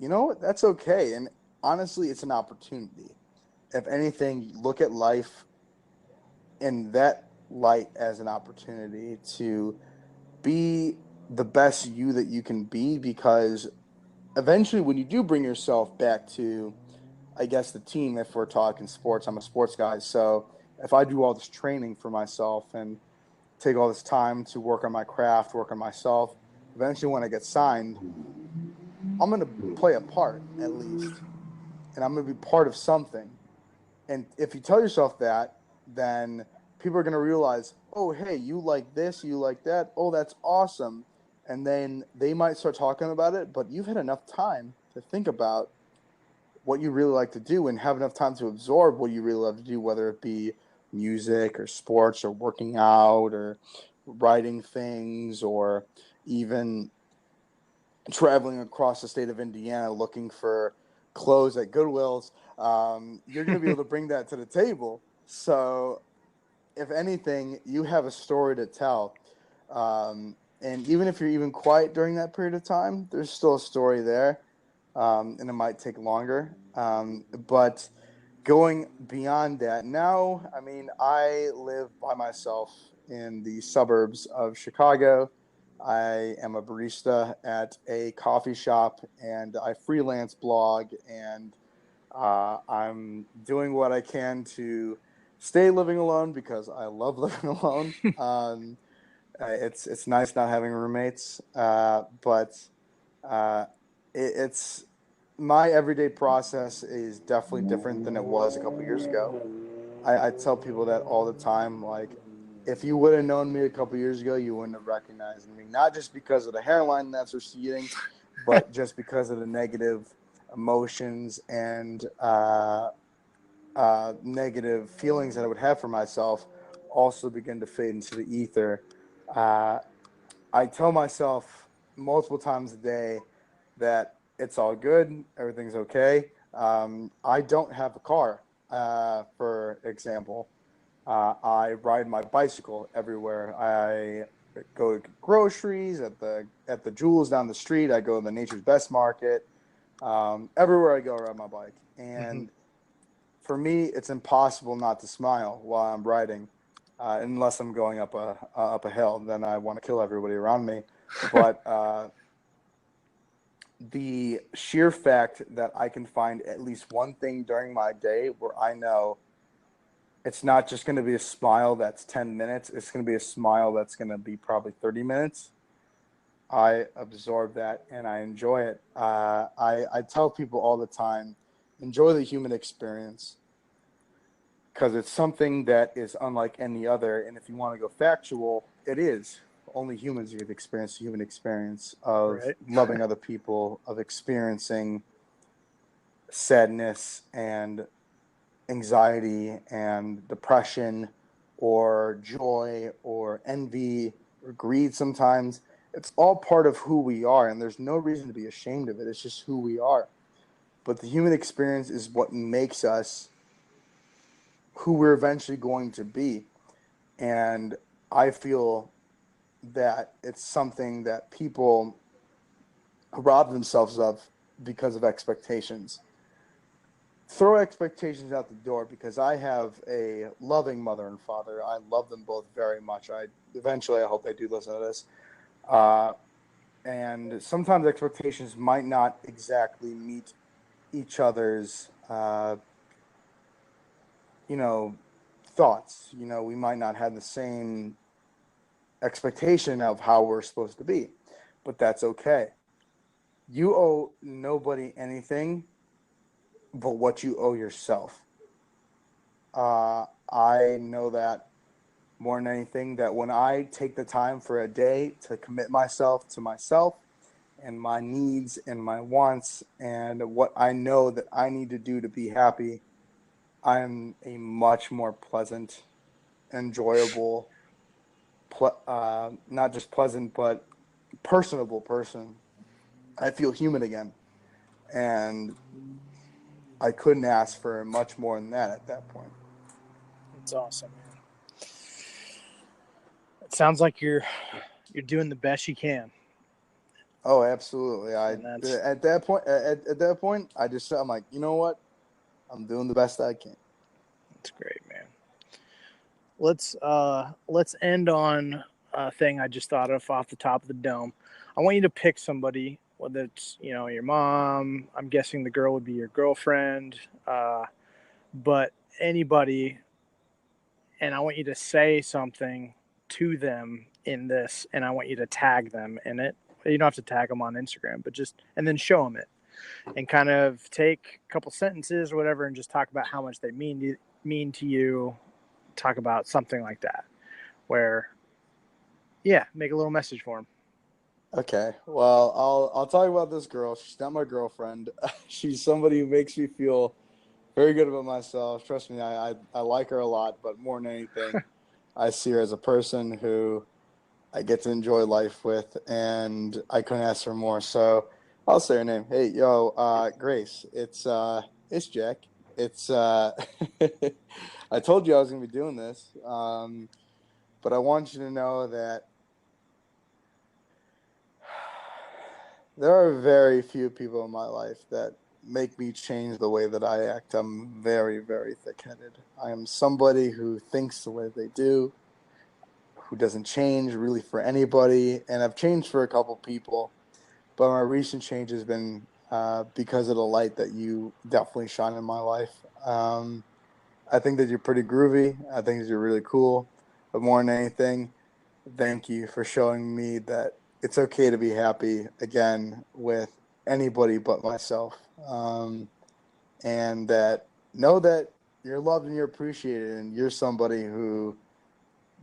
that's okay. And honestly, it's an opportunity. If anything, look at life in that light as an opportunity to be the best you that you can be because eventually when you do bring yourself back to I guess the team, if we're talking sports, I'm a sports guy. So if I do all this training for myself and take all this time to work on my craft, work on myself, eventually when I get signed, I'm going to play a part at least. And I'm going to be part of something. And if you tell yourself that, then people are going to realize, oh, hey, you like this, you like that. Oh, that's awesome. And then they might start talking about it, but you've had enough time to think about what you really like to do and have enough time to absorb what you really love to do, whether it be music or sports or working out or writing things or even traveling across the state of Indiana looking for clothes at Goodwill's. You're going to be able to bring that to the table. So if anything, you have a story to tell. And even if you're even quiet during that period of time, there's still a story there. And it might take longer. But going beyond that, now, I mean, I live by myself in the suburbs of Chicago. I am a barista at a coffee shop and I freelance blog, and I'm doing what I can to stay living alone because I love living alone. It's nice not having roommates, but uh, it's my everyday process is definitely different than it was a couple years ago. I tell people that all the time. Like, if you would have known me a couple years ago, you wouldn't have recognized me. Not just because of the hairline that's receding, but just because of the negative emotions and negative feelings that I would have for myself also begin to fade into the ether. Uh, I tell myself multiple times a day that it's all good, everything's okay. I don't have a car, for example. I ride my bicycle everywhere. I go to groceries at the Jewels down the street. I go to the Nature's Best Market. Everywhere I go, I ride my bike. Mm-hmm. And for me, it's impossible not to smile while I'm riding, unless I'm going up a hill. Then I want to kill everybody around me. But the sheer fact that I can find at least one thing during my day where I know it's not just going to be a smile that's 10 minutes, it's going to be a smile that's going to be probably 30 minutes. I absorb that and I enjoy it. I tell people all the time, enjoy the human experience because it's something that is unlike any other. And if you want to go factual, it is. Only humans get experience the human experience of Right. loving other people, of experiencing sadness and anxiety and depression or joy or envy or greed sometimes. It's all part of who we are, and there's no reason to be ashamed of it. It's just who we are. But the human experience is what makes us who we're eventually going to be. And I feel that it's something that people rob themselves of because of expectations. Throw expectations out the door because I have a loving mother and father. I love them both very much. I hope they do listen to this. Uh, and sometimes expectations might not exactly meet each other's, you know, thoughts. You know, we might not have the same expectation of how we're supposed to be, but that's okay. You owe nobody anything but what you owe yourself. I know that more than anything, that when I take the time for a day to commit myself to myself and my needs and my wants and what I know that I need to do to be happy, I'm a much more pleasant, enjoyable, not just pleasant, but personable person. I feel human again. And I couldn't ask for much more than that at that point. It's awesome, man. It sounds like you're doing the best you can, Oh, absolutely. and that's At that point, I'm like, you know what? I'm doing the best I can. great, man. Let's end on a thing I just thought of off the top of the dome. I want you to pick somebody, whether it's your mom. I'm guessing the girl would be your girlfriend, but anybody, and I want you to say something to them in this, and I want you to tag them in it. You don't have to tag them on Instagram, but just and then show them it, and kind of take a couple sentences or whatever, and just talk about how much they mean to you talk about something like that, where, yeah, make a little message for him. Okay. Well, I'll talk about this girl. She's not my girlfriend. She's somebody who makes me feel very good about myself. Trust me, I like her a lot, but more than anything, I see her as a person who I get to enjoy life with, and I couldn't ask for more. So I'll say her name. Hey, yo, Grace. It's Jack. It's I told you I was gonna be doing this, but I want you to know that there are very few people in my life that make me change the way that I act. I'm very, very thick-headed. I am somebody who thinks the way they do, who doesn't change really for anybody, and I've changed for a couple people, but my recent change has been because of the light that you definitely shine in my life. I think that you're pretty groovy. I think that you're really cool, but more than anything, thank you for showing me that it's okay to be happy again with anybody but myself. And that know that you're loved and you're appreciated, and you're somebody who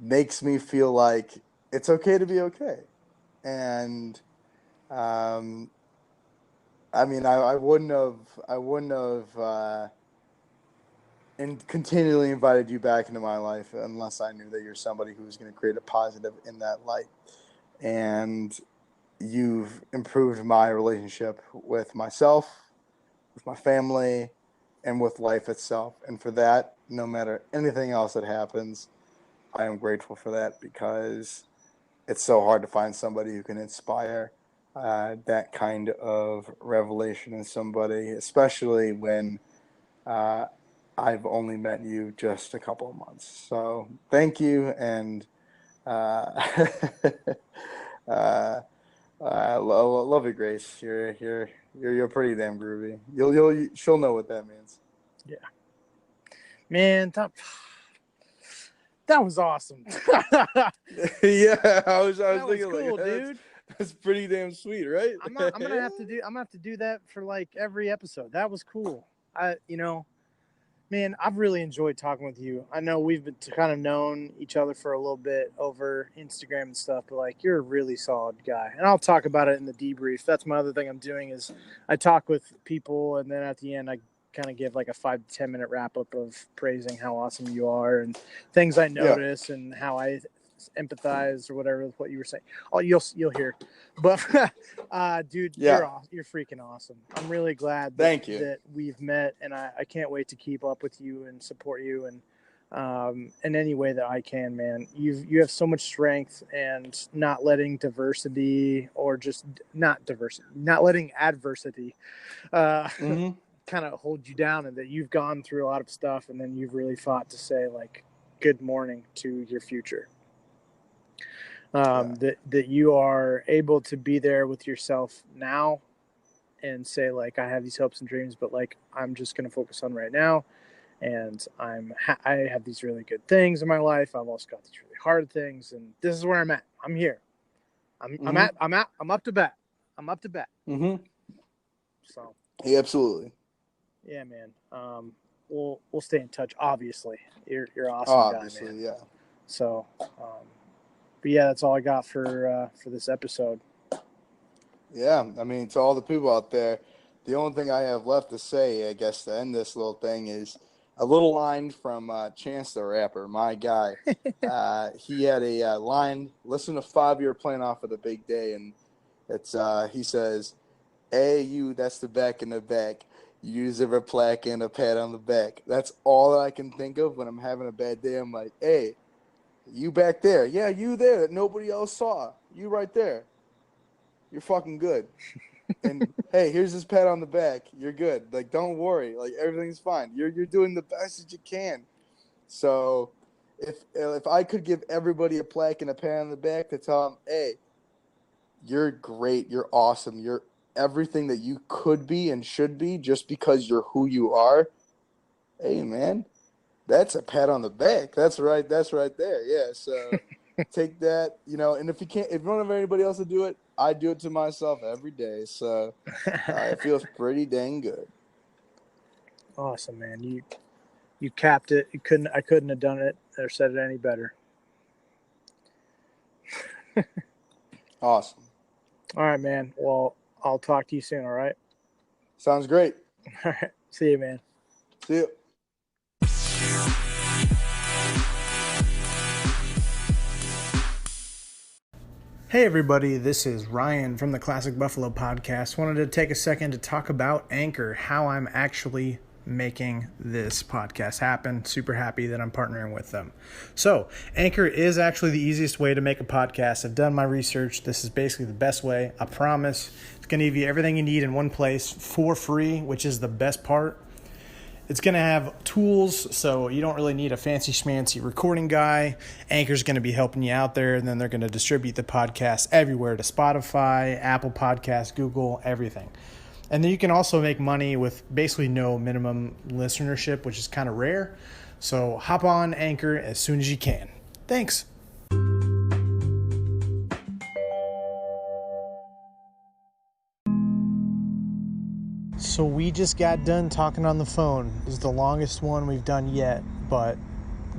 makes me feel like it's okay to be okay. And um, I mean, I wouldn't have, and continually invited you back into my life unless I knew that you're somebody who's going to create a positive in that light. And you've improved my relationship with myself, with my family, and with life itself. And for that, no matter anything else that happens, I am grateful for that, because it's so hard to find somebody who can inspire that kind of revelation in somebody, especially when uh, I've only met you just a couple of months. So thank you, and uh, uh, love you, Grace. You're pretty damn groovy. She'll know what that means. Yeah, man, that was awesome. Yeah, I was That was thinking cool, like dude. that's pretty damn sweet, right? I'm gonna have to do that for like every episode. That was cool. Man, I've really enjoyed talking with you. I know we've been kind of known each other for a little bit over Instagram and stuff, but like you're a really solid guy. And I'll talk about it in the debrief. That's my other thing I'm doing is I talk with people, and then at the end I kind of give like a 5 to 10 minute wrap up of praising how awesome you are and things I Yeah. notice and how I empathize or whatever with what you were saying. Oh, you'll hear. But dude, Yeah. you're freaking awesome. I'm really glad Thank you. that we've met, and I can't wait to keep up with you and support you and in any way that I can, man. You have so much strength, and not letting diversity or just not letting adversity Mm-hmm. kind of hold you down, and that you've gone through a lot of stuff, and then you've really fought to say like good morning to your future. That you are able to be there with yourself now and say like I have these hopes and dreams, but like I'm just going to focus on right now, and I have these really good things in my life. I've also got these really hard things, and this is where I'm at. I'm here. I'm up to bat. I'm up to bat. Mm-hmm. So Yeah, absolutely. yeah, man. We'll stay in touch. Obviously, you're an awesome guy, Obviously, man. yeah. So, but yeah, that's all I got for this episode. Yeah, I mean, to all the people out there, the only thing I have left to say, I guess, to end this little thing is a little line from Chance the Rapper, my guy. He had a line, listen to 5 Year playing off of the big day, and it's he says, "Hey, you, that's the back in the back. You deserve a plaque and a pat on the back." That's all I can think of when I'm having a bad day. I'm like, "Hey, you back there. Yeah, you there that nobody else saw. You right there. You're fucking good. And hey, here's this pat on the back. You're good. Like, don't worry. Like, everything's fine. You're doing the best that you can." So if I could give everybody a plaque and a pat on the back to tell them, "Hey, you're great. You're awesome. You're everything that you could be and should be just because you're who you are." Hey, man, that's a pat on the back. That's right. That's right there. Yeah. So take that, and if you don't have anybody else to do it, I do it to myself every day. So it feels pretty dang good. Awesome, man. You capped it. I couldn't have done it or said it any better. Awesome. All right, man. Well, I'll talk to you soon, all right? Sounds great. All right. See you, man. See you. Hey everybody, this is Ryan from the Classic Buffalo Podcast. Wanted to take a second to talk about Anchor, how I'm actually making this podcast happen. Super happy that I'm partnering with them. So, Anchor is actually the easiest way to make a podcast. I've done my research. This is basically the best way. I promise. It's going to give you everything you need in one place for free, which is the best part. It's going to have tools, so you don't really need a fancy schmancy recording guy. Anchor's going to be helping you out there, and then they're going to distribute the podcast everywhere to Spotify, Apple Podcasts, Google, everything. And then you can also make money with basically no minimum listenership, which is kind of rare. So hop on Anchor as soon as you can. Thanks. So we just got done talking on the phone. This is the longest one we've done yet, but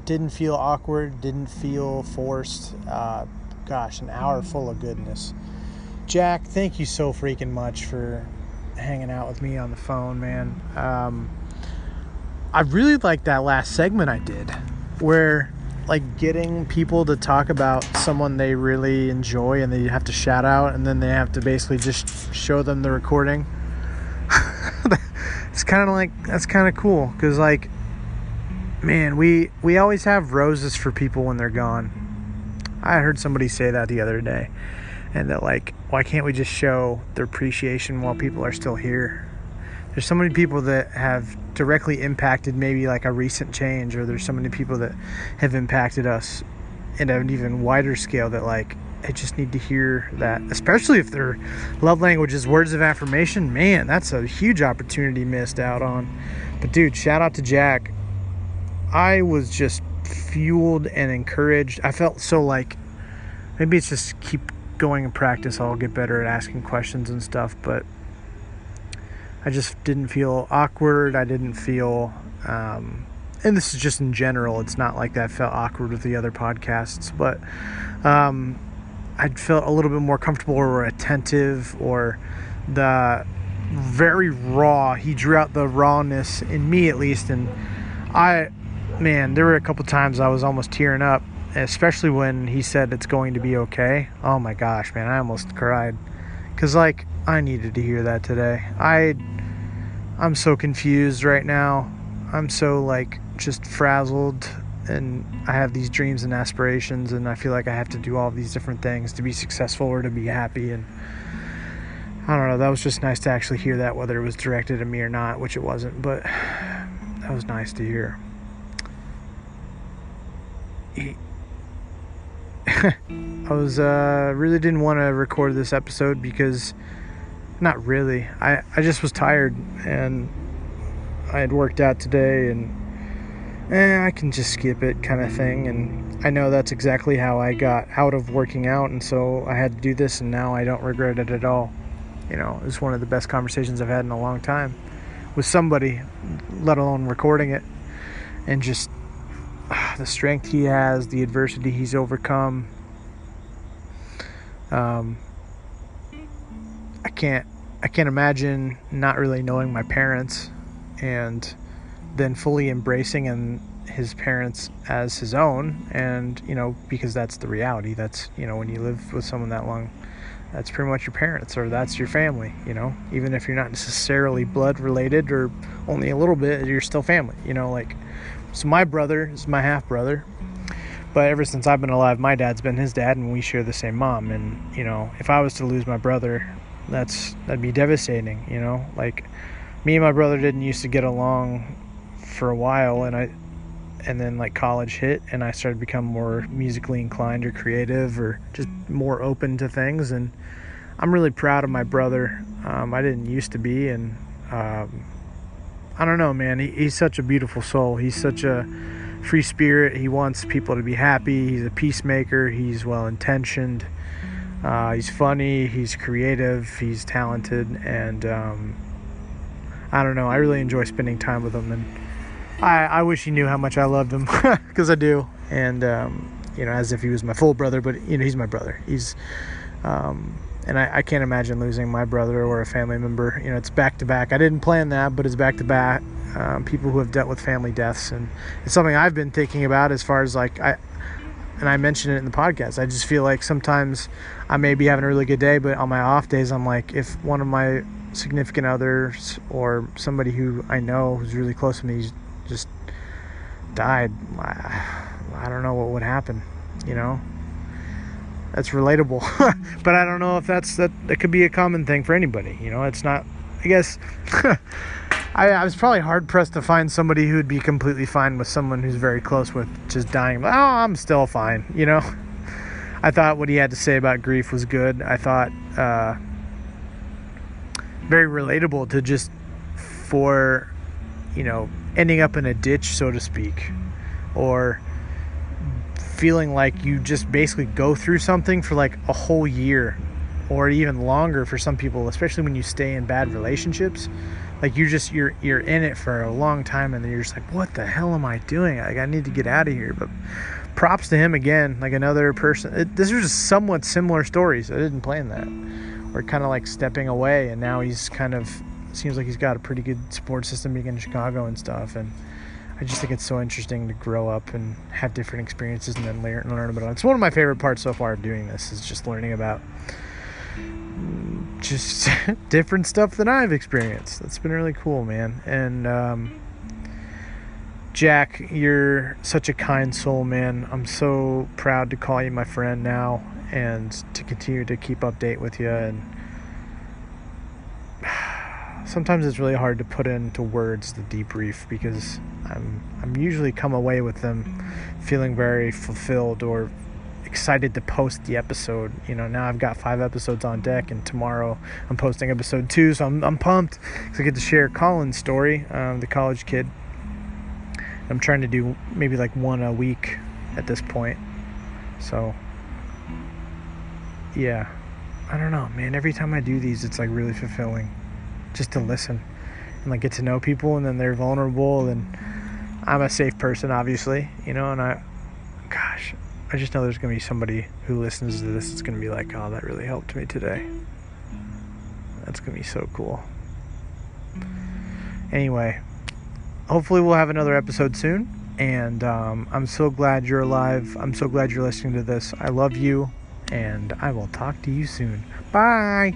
didn't feel awkward, didn't feel forced. An hour full of goodness. Jack, thank you so freaking much for hanging out with me on the phone, man. I really liked that last segment I did, where like getting people to talk about someone they really enjoy and they have to shout out, and then they have to basically just show them the recording. It's kind of like, that's kind of cool, because like, man, we always have roses for people when they're gone. I heard somebody say that the other day, and that like, why can't we just show their appreciation while people are still here? There's so many people that have directly impacted maybe like a recent change, or there's so many people that have impacted us in an even wider scale that like, I just need to hear that, especially if their love language is words of affirmation. Man, that's a huge opportunity missed out on. But dude, shout out to Jack. I was just fueled and encouraged. I felt so like, maybe it's just keep going and practice. I'll get better at asking questions and stuff, but I just didn't feel awkward. I didn't feel, and this is just in general, it's not like that felt awkward with the other podcasts, but I felt a little bit more comfortable or attentive, or the very raw. He drew out the rawness in me, at least. And there were a couple times I was almost tearing up, especially when he said it's going to be okay. Oh my gosh, man, I almost cried. Because like, I needed to hear that today. I'm so confused right now. I'm so like just frazzled. And I have these dreams and aspirations, and I feel like I have to do all these different things to be successful or to be happy. And I don't know, that was just nice to actually hear that, whether it was directed at me or not, which it wasn't, but that was nice to hear. I was really didn't want to record this episode because, not really, I just was tired, and I had worked out today, and I can just skip it kind of thing. And I know that's exactly how I got out of working out, and so I had to do this, and now I don't regret it at all. You know, it's one of the best conversations I've had in a long time with somebody, let alone recording it. And just the strength he has, the adversity he's overcome. I can't imagine not really knowing my parents and then fully embracing his parents as his own. And, you know, because that's the reality. That's, you know, when you live with someone that long, that's pretty much your parents, or that's your family, you know, even if you're not necessarily blood related or only a little bit, you're still family, you know. Like, so my brother is my half brother, but ever since I've been alive, my dad's been his dad, and we share the same mom. And, you know, if I was to lose my brother, that'd be devastating, you know. Like, me and my brother didn't used to get along for a while, and then like college hit, and I started to become more musically inclined or creative or just more open to things. And I'm really proud of my brother. I didn't used to be, and I don't know, man. He's such a beautiful soul. He's such a free spirit. He wants people to be happy. He's a peacemaker. He's well-intentioned. He's funny. He's creative. He's talented. And I don't know. I really enjoy spending time with him. And I wish he knew how much I loved him, because I do. And, as if he was my full brother, but, he's my brother. He's, and I can't imagine losing my brother or a family member. It's back to back. I didn't plan that, but it's back to back. People who have dealt with family deaths. And it's something I've been thinking about as far as and I mentioned it in the podcast. I just feel like sometimes I may be having a really good day, but on my off days, I'm like, if one of my significant others or somebody who I know who's really close to me just died, I don't know what would happen, That's relatable. But I don't know if that could be a common thing for anybody, It's not, I guess... I was probably hard-pressed to find somebody who would be completely fine with someone who's very close with just dying. Oh, I'm still fine, I thought what he had to say about grief was good. I thought very relatable to just for, ending up in a ditch, so to speak, or feeling like you just basically go through something for like a whole year or even longer for some people, especially when you stay in bad relationships. Like you're in it for a long time, and then you're just like, what the hell am I doing? Like, I need to get out of here. But props to him again, like another person. This was just somewhat similar stories. I didn't plan that. We're kind of like stepping away, and now he's kind of seems like he's got a pretty good support system being in Chicago and stuff. And I just think it's so interesting to grow up and have different experiences and then learn about it. It's one of my favorite parts so far of doing this, is just learning about just different stuff that I've experienced. That's been really cool, man. And Jack, you're such a kind soul, man. I'm so proud to call you my friend now and to continue to keep update with you. And sometimes it's really hard to put into words the debrief, because I'm usually come away with them feeling very fulfilled or excited to post the episode. Now I've got 5 episodes on deck, and tomorrow I'm posting episode 2, so I'm pumped because I get to share Colin's story, the college kid. I'm trying to do maybe like 1 a week at this point. So yeah, I don't know, man. Every time I do these, it's like really fulfilling just to listen and like get to know people, and then they're vulnerable, and I'm a safe person, obviously, and I just know there's going to be somebody who listens to this. It's going to be like, oh, that really helped me today. That's going to be so cool. Anyway, hopefully we'll have another episode soon. And I'm so glad you're alive. I'm so glad you're listening to this. I love you, and I will talk to you soon. Bye.